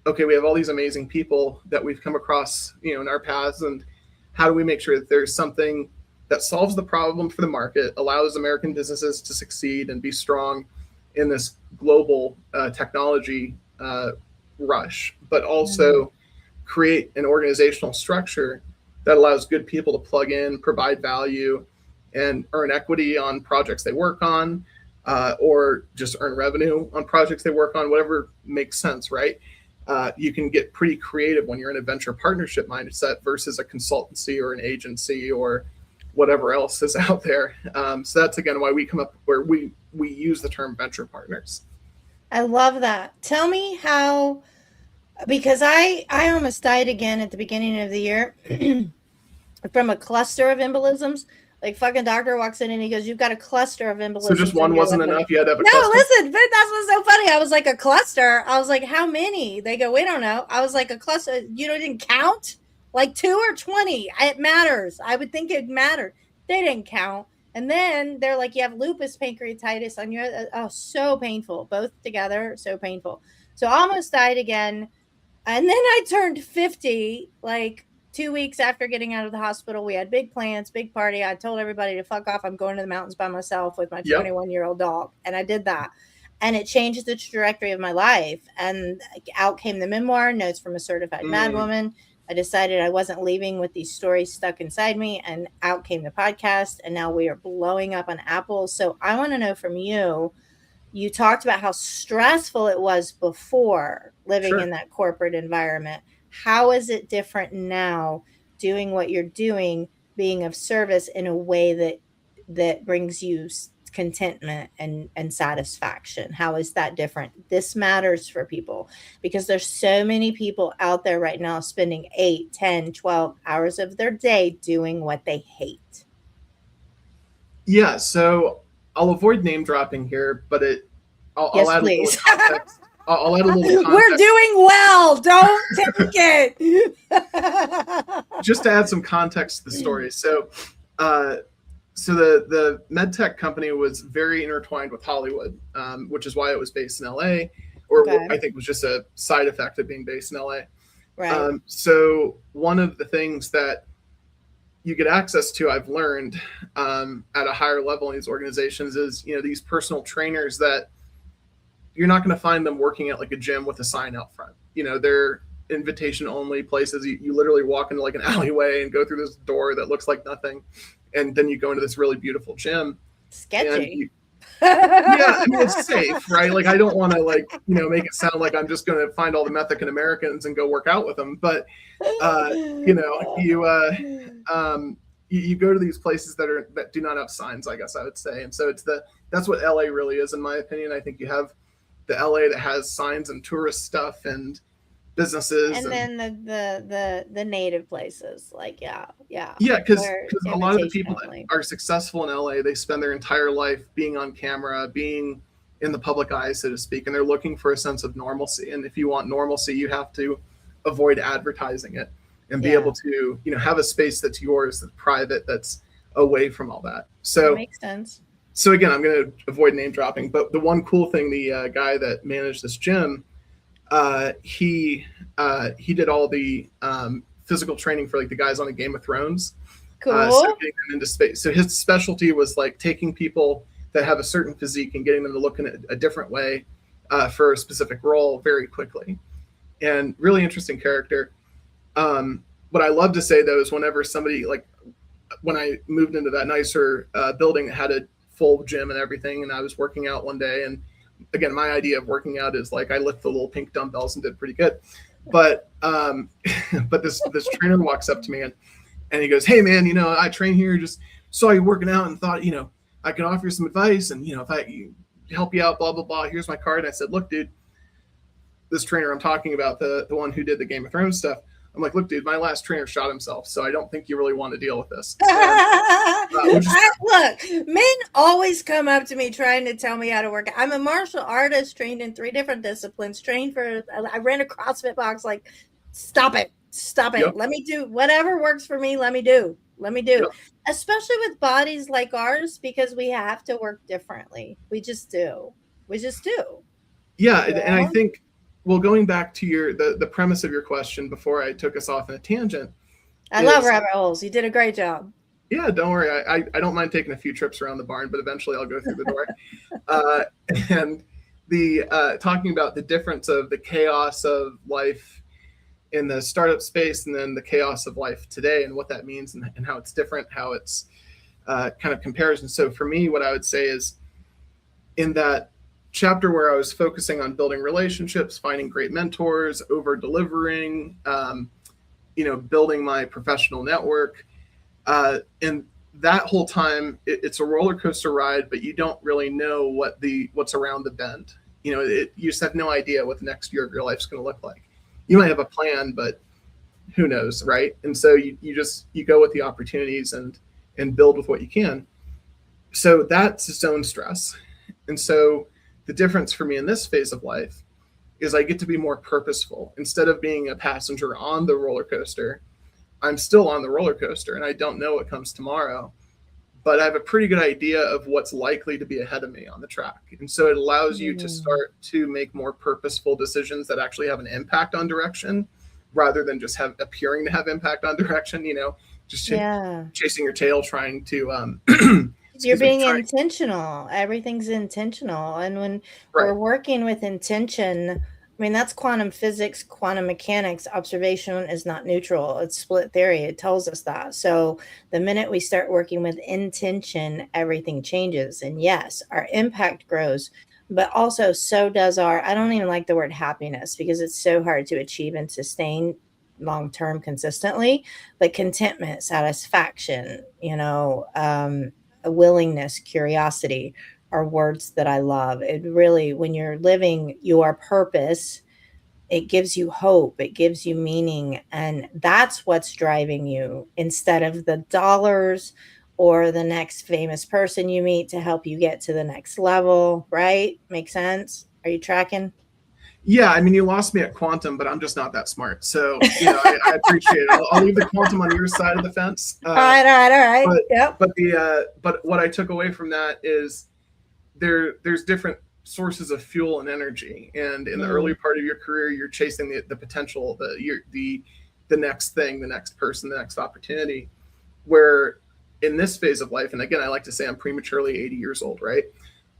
Speaker 2: okay, we have all these amazing people that we've come across, you know, in our paths, and how do we make sure that there's something that solves the problem for the market, allows American businesses to succeed and be strong in this global technology rush, but
Speaker 1: Mm.
Speaker 2: also create an organizational structure that allows good people to plug in, provide value, and earn equity on projects they work on, or just earn revenue on projects they work on, whatever makes sense, right? You can get pretty creative when you're in a venture partnership mindset versus a consultancy or an agency or whatever else is out there. So that's again why we come up where we use the term venture partners.
Speaker 1: I love that. Tell me how, because I almost died again at the beginning of the year from a cluster of embolisms. Like fucking doctor walks in and he goes, "You've got a cluster of
Speaker 2: So just
Speaker 1: embolisms in
Speaker 2: one
Speaker 1: your
Speaker 2: wasn't
Speaker 1: left leg."
Speaker 2: enough. You had to have a
Speaker 1: No,
Speaker 2: cluster.
Speaker 1: listen, but that's what's so funny. I was like, a cluster. I was like, how many? They go, we don't know. I was like, a cluster. You know, didn't count like 2 or 20. It matters. I would think it mattered. They didn't count. And then they're like, you have lupus pancreatitis on your. Oh, so painful. Both together, so painful. So I almost died again. And then I turned 50, like 2 weeks after getting out of the hospital. We had big plans, big party. I told everybody to fuck off. I'm going to the mountains by myself with my
Speaker 2: Yep.
Speaker 1: 21-year-old dog. And I did that. And it changed the trajectory of my life. And out came the memoir, Notes from a Certified
Speaker 2: Mm,
Speaker 1: Madwoman. I decided I wasn't leaving with these stories stuck inside me. And out came the podcast. And now we are blowing up on Apple. So I want to know from you, you talked about how stressful it was before living in
Speaker 2: sure.
Speaker 1: that corporate environment. How is it different now doing what you're doing, being of service in a way that brings you contentment and satisfaction? How is that different? This matters for people because there's so many people out there right now spending 8, 10, 12 hours of their day doing what they hate.
Speaker 2: Yeah. So I'll avoid name dropping here, but I'll
Speaker 1: Yes,
Speaker 2: add a little
Speaker 1: please.
Speaker 2: context. I'll add a little
Speaker 1: We're
Speaker 2: context
Speaker 1: doing well. Don't take it.
Speaker 2: just to add some context to the story. Uh, so the MedTech company was very intertwined with Hollywood, which is why it was based in LA, or
Speaker 1: Okay.
Speaker 2: I think was just a side effect of being based in LA.
Speaker 1: Right.
Speaker 2: So one of the things that you get access to, I've learned at a higher level in these organizations, is these personal trainers that you're not going to find them working at like a gym with a sign out front. They're invitation only places. You literally walk into like an alleyway and go through this door that looks like nothing, and then you go into this really beautiful gym.
Speaker 1: Sketchy.
Speaker 2: Yeah, I mean, it's safe, right? Like, I don't want to make it sound like I'm just going to find all the Mexican Americans and go work out with them, but you go to these places that do not have signs, I guess I would say. And so that's what LA really is, in my opinion. I think you have the LA that has signs and tourist stuff and businesses,
Speaker 1: and then the native places, like
Speaker 2: yeah, because a lot of the people that are successful in LA, they spend their entire life being on camera, being in the public eye, so to speak, and they're looking for a sense of normalcy. And if you want normalcy, you have to avoid advertising it and be able to have a space that's yours, that's private, that's away from all that. So
Speaker 1: that makes sense.
Speaker 2: So again, I'm going to avoid name dropping, but the one cool thing, the guy that managed this gym, he did all the physical training for like the guys on a Game of Thrones.
Speaker 1: Cool.
Speaker 2: So getting them into space. So his specialty was like taking people that have a certain physique and getting them to look in a different way for a specific role very quickly. And really interesting character. What I love to say though is whenever somebody, like when I moved into that nicer building that had a full gym and everything, and I was working out one day, and again, my idea of working out is like I lift the little pink dumbbells and did pretty good. But but this trainer walks up to me and he goes, "Hey man, I train here, just saw you working out and thought, I could offer you some advice, and if I help you out, blah blah blah. Here's my card." And I said, "Look, dude, this trainer I'm talking about, the one who did the Game of Thrones stuff." I'm like, "Look, dude, my last trainer shot himself, so I don't think you really want to deal with this."
Speaker 1: Look, men always come up to me trying to tell me how to work. I'm a martial artist, trained in 3 different disciplines, I ran a CrossFit box. Like, stop it. Yep. Let me do whatever works for me. Let me do. Yep. Especially with bodies like ours, because we have to work differently. We just do.
Speaker 2: Yeah, and I think, well, going back to the premise of your question before I took us off in a tangent.
Speaker 1: I love rabbit holes. You did a great job.
Speaker 2: Yeah, don't worry. I don't mind taking a few trips around the barn, but eventually I'll go through the door. And the talking about the difference of the chaos of life in the startup space and then the chaos of life today and what that means and how it's different, how it's kind of comparison. So for me, what I would say is in that chapter where I was focusing on building relationships, finding great mentors, over delivering, building my professional network. And that whole time, it's a roller coaster ride, but you don't really know what's around the bend. You just have no idea what the next year of your life is going to look like. You might have a plan, but who knows, right? And so you go with the opportunities and build with what you can. So that's its own stress. And so the difference for me in this phase of life is I get to be more purposeful. Instead of being a passenger on the roller coaster, I'm still on the roller coaster and I don't know what comes tomorrow, but I have a pretty good idea of what's likely to be ahead of me on the track. And so it allows you to start to make more purposeful decisions that actually have an impact on direction rather than just appearing to have impact on direction, chasing your tail, trying to,
Speaker 1: you're being intentional. Everything's intentional. And when we're working with intention, I mean, that's quantum physics, quantum mechanics. Observation is not neutral. It's split theory. It tells us that. So the minute we start working with intention, everything changes. And yes, our impact grows, but also so does I don't even like the word happiness because it's so hard to achieve and sustain long-term consistently, but contentment, satisfaction, a willingness, curiosity are words that I love. It really, when you're living your purpose, it gives you hope, it gives you meaning, and that's what's driving you instead of the dollars or the next famous person you meet to help you get to the next level, right? Make sense? Are you tracking?
Speaker 2: Yeah, I mean, you lost me at quantum, but I'm just not that smart. So, I appreciate it. I'll leave the quantum on your side of the fence.
Speaker 1: All right.
Speaker 2: But,
Speaker 1: yep.
Speaker 2: But what I took away from that is there's different sources of fuel and energy. And in the early part of your career, you're chasing the potential, the next thing, the next person, the next opportunity. where in this phase of life, and again, I like to say I'm prematurely 80 years old, right?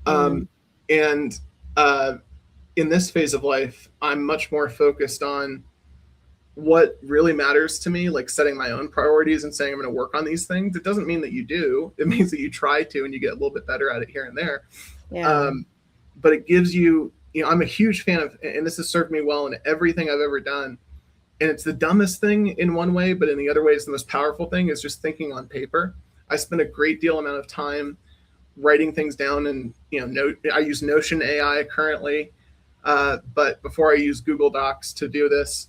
Speaker 1: Mm.
Speaker 2: And in this phase of life, I'm much more focused on what really matters to me, like setting my own priorities and saying I'm going to work on these things. It doesn't mean that you do. It means that you try to, and you get a little bit better at it here and there.
Speaker 1: Yeah.
Speaker 2: But it gives you, I'm a huge fan of, and this has served me well in everything I've ever done. And it's the dumbest thing in one way, but in the other way, it's the most powerful thing, is just thinking on paper. I spend a great deal amount of time writing things down, and I use Notion AI currently, but before I use Google Docs to do this.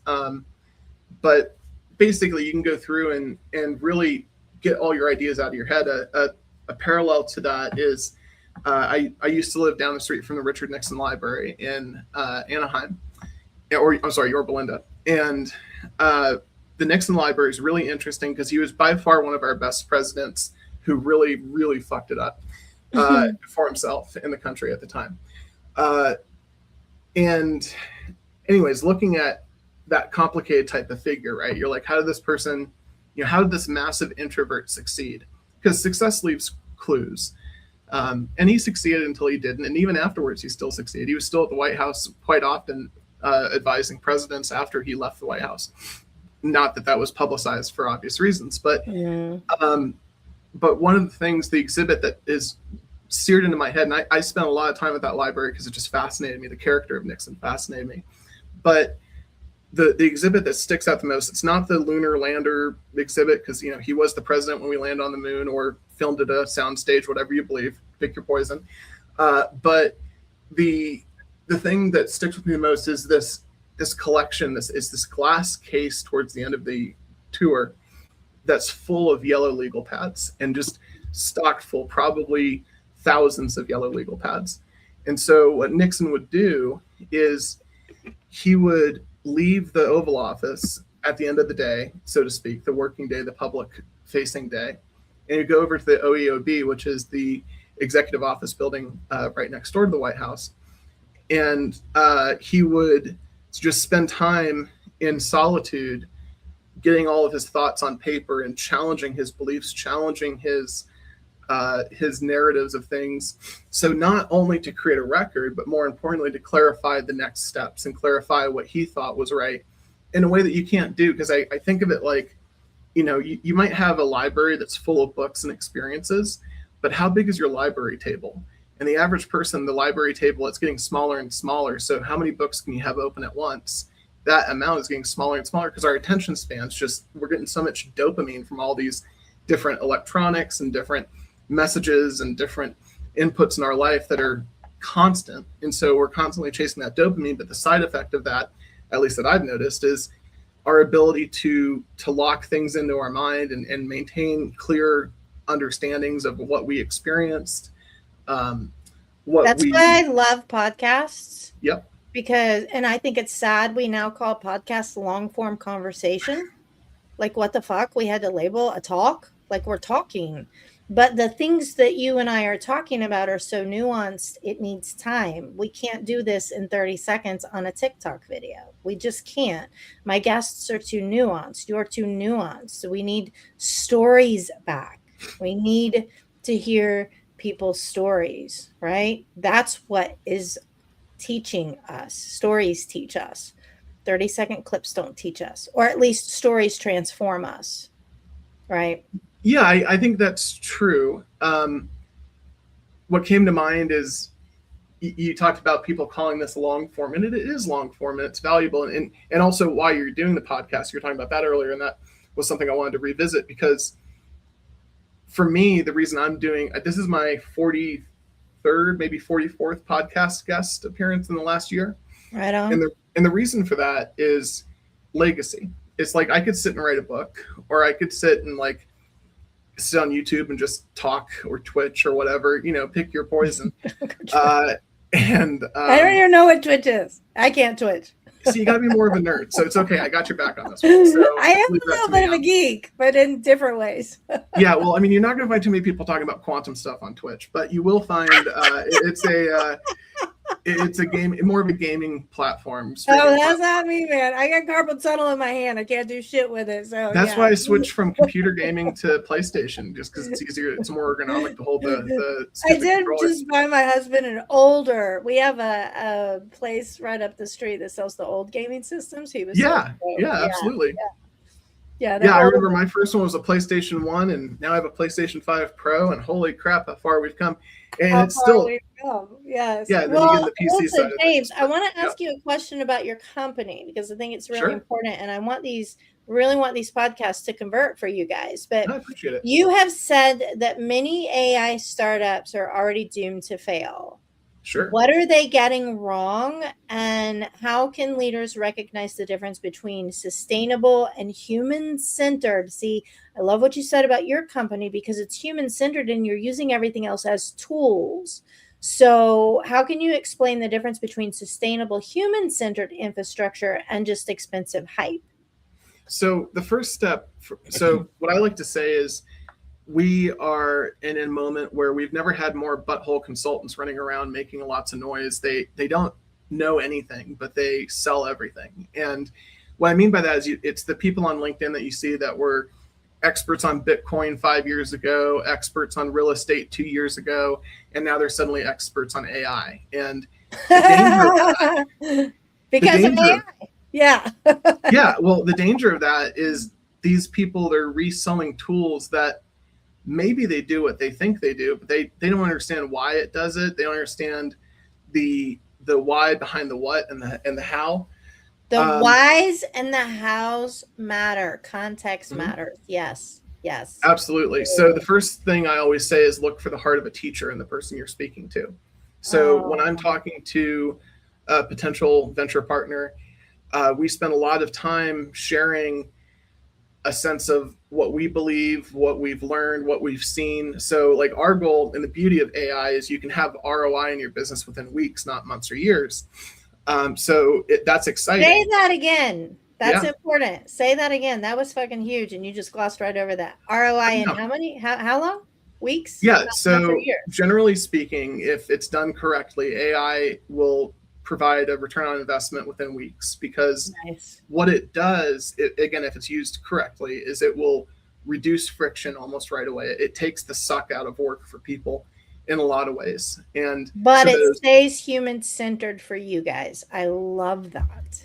Speaker 2: But basically, you can go through and really get all your ideas out of your head. A parallel to that is I used to live down the street from the Richard Nixon Library in Anaheim, or I'm sorry, Yorba Linda. And the Nixon Library is really interesting because he was by far one of our best presidents who really, really fucked it up for himself in the country at the time. And anyways, looking at that complicated type of figure, right? You're like, how did this person, how did this massive introvert succeed? Because success leaves clues. And he succeeded until he didn't. And even afterwards, he still succeeded. He was still at the White House quite often, advising presidents after he left the White House. Not that that was publicized for obvious reasons, but one of the things, the exhibit that is seared into my head, and I spent a lot of time at that library because it just fascinated me. The character of Nixon fascinated me. But the exhibit that sticks out the most, it's not the lunar lander exhibit, because he was the president when we landed on the moon, or filmed at a soundstage, whatever you believe, pick your poison. But the thing that sticks with me the most is this collection. This glass case towards the end of the tour that's full of yellow legal pads, and just stocked full, probably thousands of yellow legal pads. And so what Nixon would do is he would leave the Oval Office at the end of the day, so to speak, the working day, the public facing day, and you go over to the OEOB, which is the executive office building right next door to the White House. And he would just spend time in solitude, getting all of his thoughts on paper and challenging his beliefs, challenging his narratives of things. So not only to create a record, but more importantly, to clarify the next steps and clarify what he thought was right in a way that you can't do. Because I think of it like, you might have a library that's full of books and experiences, but how big is your library table? And the average person, the library table, it's getting smaller and smaller. So how many books can you have open at once? That amount is getting smaller and smaller because our attention spans we're getting so much dopamine from all these different electronics and different messages and different inputs in our life that are constant. And so we're constantly chasing that dopamine. But the side effect of that, at least that I've noticed, is our ability to lock things into our mind and maintain clear understandings of what we experienced.
Speaker 1: That's why I love podcasts.
Speaker 2: Yep.
Speaker 1: Because, and I think it's sad we now call podcasts long form conversation. Like, what the fuck? We had to label a talk? Like, we're talking. But the things that you and I are talking about are so nuanced, it needs time. We can't do this in 30 seconds on a TikTok video. We just can't. My guests are too nuanced. You're too nuanced. So we need stories back. We need to hear people's stories, right? That's what is teaching us. Stories teach us. 30-second clips don't teach us, or at least stories transform us, right?
Speaker 2: Yeah, I think that's true. What came to mind is you talked about people calling this long form, and it is long form, and it's valuable. And also why you're doing the podcast, you were talking about that earlier, and that was something I wanted to revisit, because for me, the reason I'm doing, this is my 43rd, maybe 44th podcast guest appearance in the last year.
Speaker 1: Right on.
Speaker 2: And the reason for that is legacy. It's like I could sit and write a book, or I could sit and sit on YouTube and just talk, or Twitch or whatever, pick your poison. And
Speaker 1: I don't even know what Twitch is. I can't Twitch.
Speaker 2: So you gotta be more of a nerd. So it's okay. I got your back on this one. So
Speaker 1: I am a little bit of a geek, but in different ways.
Speaker 2: Yeah, well, I mean, you're not gonna find too many people talking about quantum stuff on Twitch, but you will find It's a game, more of a gaming platform.
Speaker 1: Oh, that's not me, man. I got carpal tunnel in my hand. I can't do shit with it. So
Speaker 2: that's
Speaker 1: yeah.
Speaker 2: why I switched from computer gaming to PlayStation, just because it's easier. It's more ergonomic to hold the
Speaker 1: I
Speaker 2: stupid
Speaker 1: did
Speaker 2: controller.
Speaker 1: just buy my husband an older. We have a place right up the street that sells the old gaming systems. He was
Speaker 2: Yeah,
Speaker 1: so,
Speaker 2: yeah, absolutely.
Speaker 1: yeah.
Speaker 2: Yeah, I
Speaker 1: Older.
Speaker 2: remember my first one was a PlayStation 1, and now I have a PlayStation 5 Pro, and holy crap, how far we've come. And
Speaker 1: How
Speaker 2: it's
Speaker 1: far
Speaker 2: still,
Speaker 1: we've come. Yes.
Speaker 2: yeah, then you get
Speaker 1: Well,
Speaker 2: the PC side
Speaker 1: listen,
Speaker 2: of
Speaker 1: James,
Speaker 2: things.
Speaker 1: I
Speaker 2: But
Speaker 1: want to
Speaker 2: yeah,
Speaker 1: ask you a question about your company because I think it's really
Speaker 2: sure.
Speaker 1: important, and I want really want these podcasts to convert for you guys. But
Speaker 2: No, I appreciate it.
Speaker 1: you have said that many AI startups are already doomed to fail.
Speaker 2: Sure.
Speaker 1: What are they getting wrong, and how can leaders recognize the difference between sustainable and human centered? See, I love what you said about your company because it's human centered and you're using everything else as tools. So, how can you explain the difference between sustainable human centered infrastructure and just expensive hype?
Speaker 2: So the first step, so what I like to say is we are in a moment where we've never had more butthole consultants running around making lots of noise. They don't know anything, but they sell everything. And what I mean by that is it's the people on LinkedIn that you see that were experts on Bitcoin 5 years ago, experts on real estate 2 years ago, and now they're suddenly experts on AI. And the danger of that, the
Speaker 1: Because of
Speaker 2: danger of,
Speaker 1: AI. Yeah.
Speaker 2: yeah, well, the danger of that is these people, they're reselling tools that maybe they do what they think they do, but they don't understand why it does it. They don't understand the why behind the what and the how.
Speaker 1: The whys and the hows matter. Context
Speaker 2: Mhm.
Speaker 1: matters. Yes. Yes.
Speaker 2: Absolutely. So the first thing I always say is look for the heart of a teacher in the person you're speaking to. So when I'm
Speaker 1: Oh,
Speaker 2: talking to a potential venture partner, we spend a lot of time sharing a sense of what we believe, what we've learned, what we've seen. So, like, our goal and the beauty of AI is you can have ROI in your business within weeks, not months or years. That's
Speaker 1: say
Speaker 2: exciting.
Speaker 1: that again. That's
Speaker 2: Yeah.
Speaker 1: important. Say that again. That was fucking huge, and you just glossed right over that. ROI in
Speaker 2: No.
Speaker 1: how many? How long? Weeks?
Speaker 2: Yeah.
Speaker 1: Not months or
Speaker 2: So,
Speaker 1: years.
Speaker 2: generally speaking, if it's done correctly, AI will provide a return on investment within weeks because
Speaker 1: Nice.
Speaker 2: what it does, again, if it's used correctly, is it will reduce friction almost right away. It takes the suck out of work for people in a lot of ways. And
Speaker 1: But
Speaker 2: to
Speaker 1: it
Speaker 2: those,
Speaker 1: stays human centered for you guys. I love that.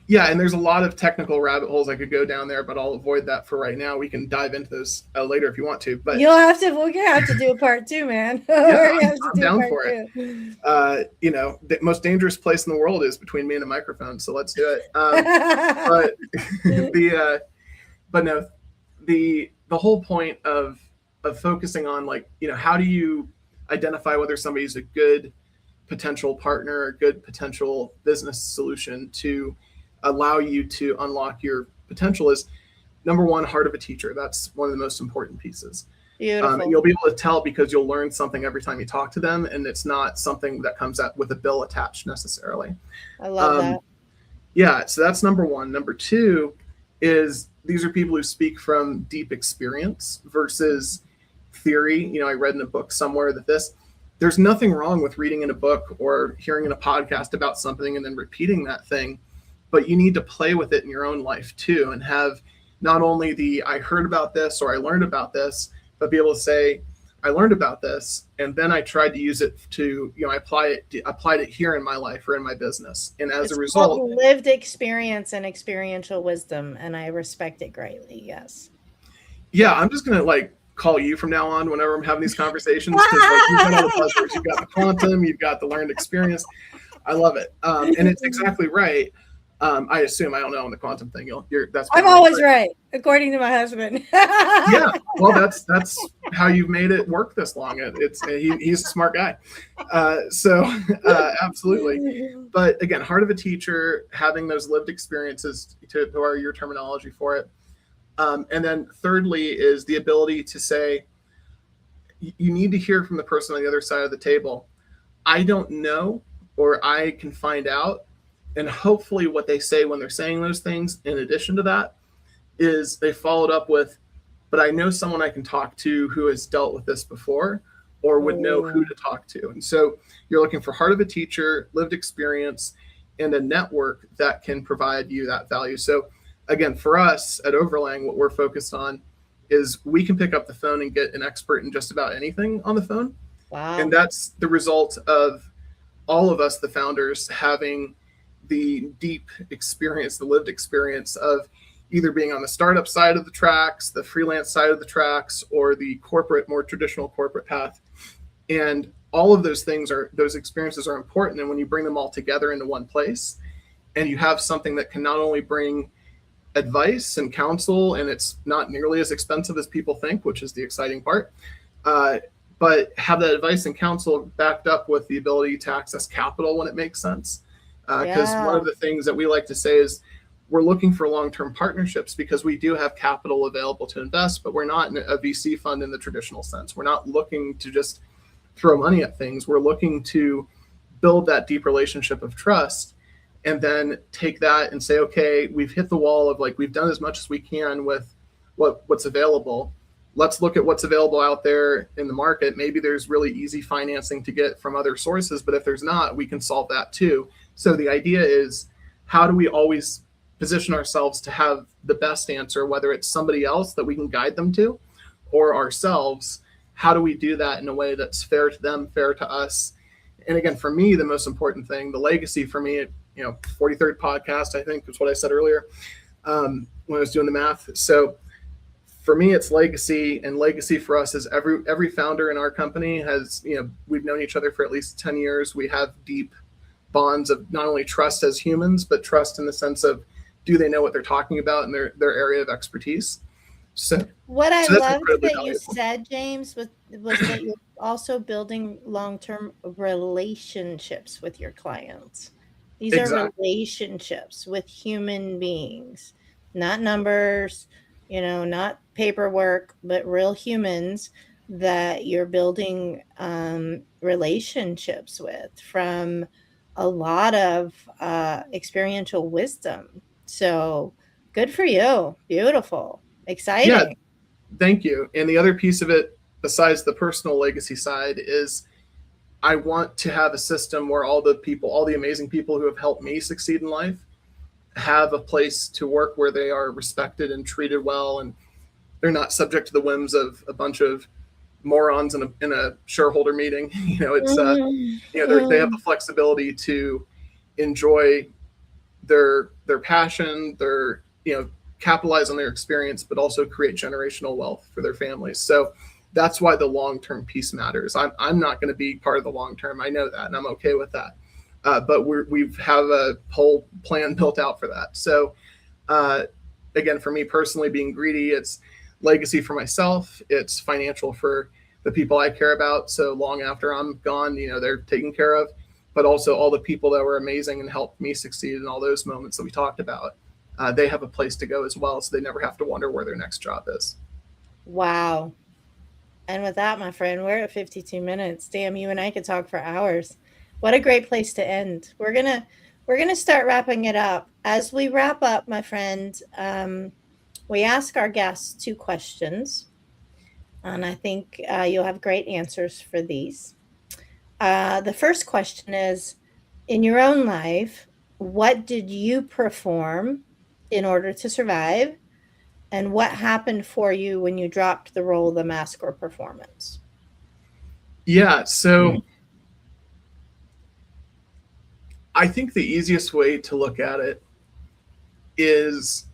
Speaker 2: yeah, and there's a lot of technical rabbit holes I could go down there, but I'll avoid that for right now. We can dive into those later if you want to. But
Speaker 1: We're gonna have to do a part two, man.
Speaker 2: yeah,
Speaker 1: We're gonna have to
Speaker 2: I'm
Speaker 1: do
Speaker 2: down
Speaker 1: part
Speaker 2: for it.
Speaker 1: two.
Speaker 2: The most dangerous place in the world is between me and a microphone, so let's do it. But but no, the whole point of focusing on, like, how do you identify whether somebody's a good potential partner or a good potential business solution to allow you to unlock your potential is number one, heart of a teacher. That's one of the most important pieces. And
Speaker 1: Beautiful.
Speaker 2: you'll be able to tell because you'll learn something every time you talk to them, and it's not something that comes out with a bill attached necessarily.
Speaker 1: I love
Speaker 2: Um,
Speaker 1: that.
Speaker 2: yeah, so that's number one. Number two is these are people who speak from deep experience versus theory. I read in a book somewhere that there's nothing wrong with reading in a book or hearing in a podcast about something and then repeating that thing, but you need to play with it in your own life too and have not only the I heard about this or I learned about this, but be able to say, I learned about this, and then I tried to use it to, I applied it here in my life or in my business, and as a
Speaker 1: It's
Speaker 2: result,
Speaker 1: called lived experience and experiential wisdom, and I respect it greatly. Yes.
Speaker 2: yeah, I'm just gonna like call you from now on whenever I'm having these conversations because like you've got all the buzzwords, you've got the quantum, you've got the learned experience. I love it, and it's exactly right. I assume, I don't know, on the quantum thing, that's
Speaker 1: I'm
Speaker 2: beyond me,
Speaker 1: always
Speaker 2: but
Speaker 1: right, according to my husband.
Speaker 2: yeah, well, that's how you've made it work this long. He's a smart guy, absolutely. But again, heart of a teacher, having those lived experiences to are your terminology for it. And then thirdly is the ability to say, you need to hear from the person on the other side of the table. I don't know, or I can find out. And hopefully what they say when they're saying those things, in addition to that, is they followed up with, but I know someone I can talk to who has dealt with this before, or would know who
Speaker 1: Oh,
Speaker 2: to talk to. And so you're looking for heart of a teacher, lived experience, and a network that can provide you that value. So again, for us at Overlang, what we're focused on is we can pick up the phone and get an expert in just about anything on the phone. And
Speaker 1: wow.
Speaker 2: that's the result of all of us, the founders, having the deep experience, the lived experience of either being on the startup side of the tracks, the freelance side of the tracks, or the corporate, more traditional corporate path. And all of those things are, those experiences are important. And when you bring them all together into one place and you have something that can not only bring advice and counsel, and it's not nearly as expensive as people think, which is the exciting part, uh, but have that advice and counsel backed up with the ability to access capital when it makes sense. Because one
Speaker 1: Yeah.
Speaker 2: of the things that we like to say is we're looking for long-term partnerships because we do have capital available to invest, but we're not a VC fund in the traditional sense. We're not looking to just throw money at things. We're looking to build that deep relationship of trust and then take that and say, okay, we've hit the wall of like, we've done as much as we can with what's available. Let's look at what's available out there in the market. Maybe there's really easy financing to get from other sources, but if there's not, we can solve that too. So the idea is, how do we always position ourselves to have the best answer, whether it's somebody else that we can guide them to or ourselves? How do we do that in a way that's fair to them, fair to us? And again, for me, the most important thing, the legacy for me, 43rd podcast, I think is what I said earlier, when I was doing the math. So for me, it's legacy, and legacy for us is every founder in our company has, we've known each other for at least 10 years. We have deep bonds of not only trust as humans, but trust in the sense of, do they know what they're talking about in their area of expertise? So,
Speaker 1: What I
Speaker 2: so that's
Speaker 1: loved
Speaker 2: incredibly
Speaker 1: that you
Speaker 2: valuable.
Speaker 1: said, James, was that you're also building long-term relationships with your clients. These are
Speaker 2: Exactly.
Speaker 1: relationships with human beings, not numbers, not paperwork, but real humans that you're building relationships with from a lot of experiential wisdom. So good for you. Beautiful.
Speaker 2: Yeah,
Speaker 1: Exciting.
Speaker 2: thank you. And the other piece of it, besides the personal legacy side, is I want to have a system where all the people, all the amazing people who have helped me succeed in life, have a place to work where they are respected and treated well, and they're not subject to the whims of a bunch of morons in a shareholder meeting. It's
Speaker 1: Mhm,
Speaker 2: they have the
Speaker 1: mhm.
Speaker 2: flexibility to enjoy their passion, their capitalize on their experience, but also create generational wealth for their families. So that's why the long term piece matters. I'm not going to be part of the long term. I know that, and I'm okay with that. But we've have a whole plan built out for that. So uh, again, for me personally, being greedy, it's legacy for myself. It's financial for the people I care about. So long after I'm gone, they're taken care of. But also all the people that were amazing and helped me succeed in all those moments that we talked about. They have a place to go as well, so they never have to wonder where their next job is.
Speaker 1: Wow. And with that, my friend, we're at 52 minutes. Damn, you and I could talk for hours. What a great place to end. We're gonna start wrapping it up. As we wrap up, my friend, we ask our guests two questions, and I think you'll have great answers for these. The first question is, in your own life, what did you perform in order to survive? And what happened for you when you dropped the role, the mask, or performance?
Speaker 2: Yeah, so I think the easiest way to look at it is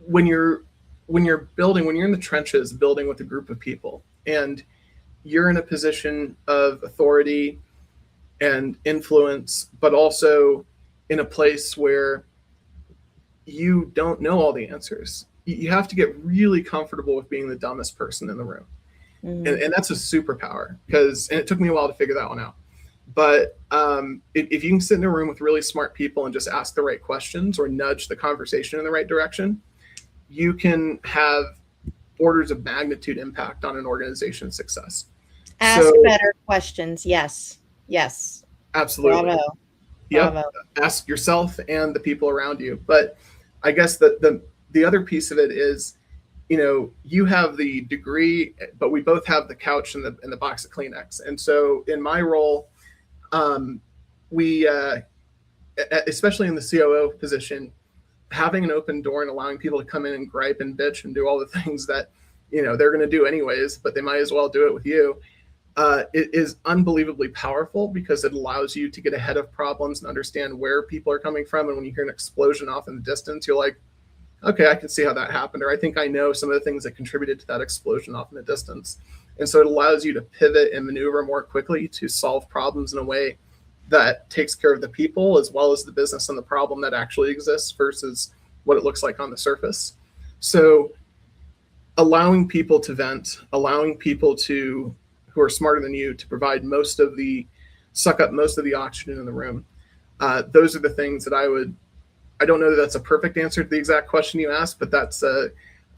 Speaker 2: when you're building, when you're in the trenches building with a group of people, and you're in a position of authority and influence, but also in a place where you don't know all the answers. You have to get really comfortable with being the dumbest person in the room. And,
Speaker 1: Mhm.
Speaker 2: and that's a superpower, because, and it took me a while to figure that one out. But if you can sit in a room with really smart people and just ask the right questions or nudge the conversation in the right direction, you can have orders of magnitude impact on an organization's success.
Speaker 1: Ask
Speaker 2: So,
Speaker 1: better questions. Yes. Yes.
Speaker 2: absolutely.
Speaker 1: Bravo.
Speaker 2: Yep.
Speaker 1: Bravo.
Speaker 2: Ask yourself and the people around you. But I guess the other piece of it is, you have the degree, but we both have the couch and the box of Kleenex. And so in my role, um, we especially in the COO position, having an open door and allowing people to come in and gripe and bitch and do all the things that they're going to do anyways, but they might as well do it with you. It is unbelievably powerful because it allows you to get ahead of problems and understand where people are coming from. And when you hear an explosion off in the distance, you're like, okay, I can see how that happened, or I think I know some of the things that contributed to that explosion off in the distance. And so it allows you to pivot and maneuver more quickly to solve problems in a way that takes care of the people as well as the business and the problem that actually exists versus what it looks like on the surface. So allowing people to vent, allowing people to who are smarter than you to provide suck up most of the oxygen in the room. Those are the things that I don't know that that's a perfect answer to the exact question you asked, but that's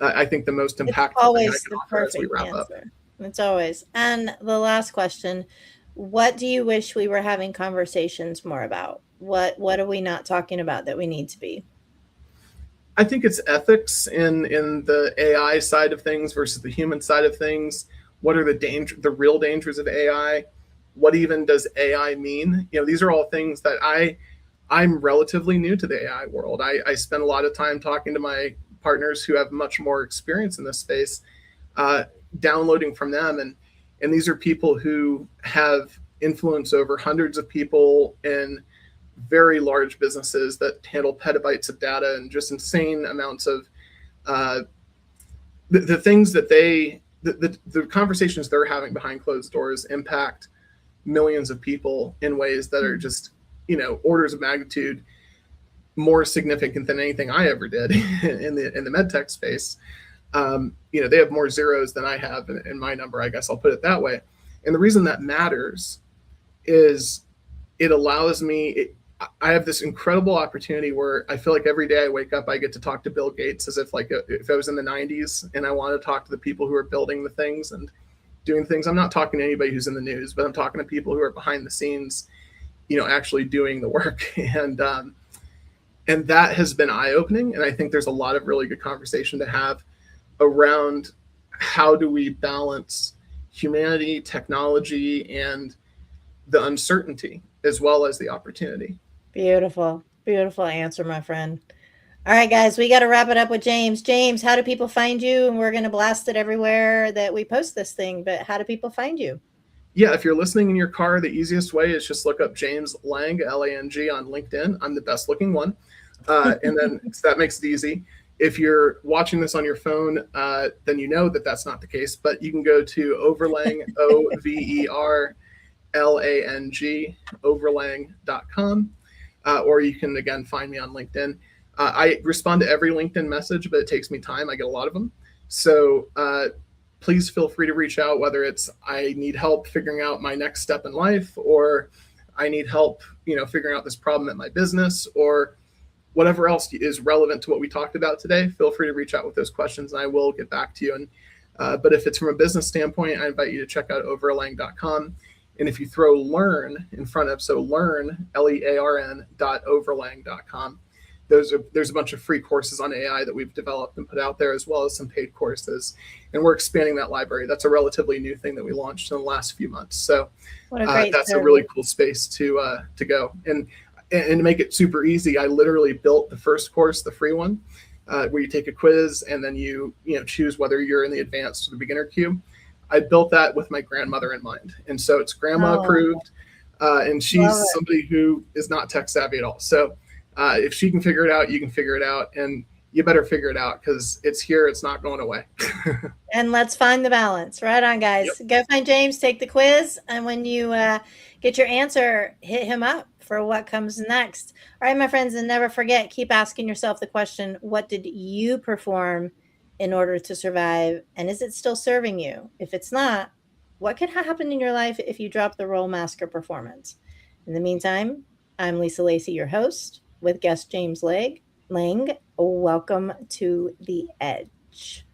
Speaker 2: I think the most impactful thing I can offer as we wrap up.
Speaker 1: It's always. And the last question, what do you wish we were having conversations more about? What are we not talking about that we need to be?
Speaker 2: I think it's ethics in the AI side of things versus the human side of things. What are the real dangers of AI? What even does AI mean? These are all things that I'm relatively new to the AI world. I spend a lot of time talking to my partners who have much more experience in this space, downloading from them. And these are people who have influence over hundreds of people in very large businesses that handle petabytes of data and just insane amounts of the things that the conversations they're having behind closed doors impact millions of people in ways that are just orders of magnitude more significant than anything I ever did in the MedTech space. They have more zeros than I have in my number, I guess I'll put it that way. And the reason that matters is it allows me, I have this incredible opportunity where I feel like every day I wake up, I get to talk to Bill Gates as if if I was in the 90s and I want to talk to the people who are building the things and doing things. I'm not talking to anybody who's in the news, but I'm talking to people who are behind the scenes, actually doing the work. And that has been eye-opening. And I think there's a lot of really good conversation to have around how do we balance humanity, technology, and the uncertainty as well as the opportunity.
Speaker 1: Beautiful, beautiful answer, my friend. All right, guys, we got to wrap it up with James. James, how do people find you? And we're going to blast it everywhere that we post this thing, but how do people find you?
Speaker 2: Yeah, if you're listening in your car, the easiest way is just look up James Lang, Lang, on LinkedIn. I'm the best looking one. And then so that makes it easy. If you're watching this on your phone, then you know that that's not the case, but you can go to OverLang, OverLang, overlang.com, or you can, again, find me on LinkedIn. I respond to every LinkedIn message, but it takes me time. I get a lot of them. So please feel free to reach out, whether it's I need help figuring out my next step in life, or I need help, figuring out this problem at my business, or whatever else is relevant to what we talked about today. Feel free to reach out with those questions and I will get back to you. And but if it's from a business standpoint, I invite you to check out overlang.com. And if you throw learn in front of, so learn, learn.overlang.com, there's a bunch of free courses on AI that we've developed and put out there, as well as some paid courses. And we're expanding that library. That's a relatively new thing that we launched in the last few months. So that's a really cool space to go. And to make it super easy, I literally built the first course, the free one, where you take a quiz and then you choose whether you're in the advanced or the beginner queue. I built that with my grandmother in mind. And so it's grandma approved. And she's somebody who is not tech savvy at all. So if she can figure it out, you can figure it out. And you better figure it out because it's here. It's not going away.
Speaker 1: And let's find the balance. Right on, guys. Yep. Go find James, take the quiz. And when you get your answer, hit him up for what comes next. All right, my friends, and never forget, keep asking yourself the question, what did you perform in order to survive? And is it still serving you? If it's not, what could happen in your life if you drop the role masker performance? In the meantime, I'm Lisa Lacy, your host, with guest James Lang. Welcome to the Edge.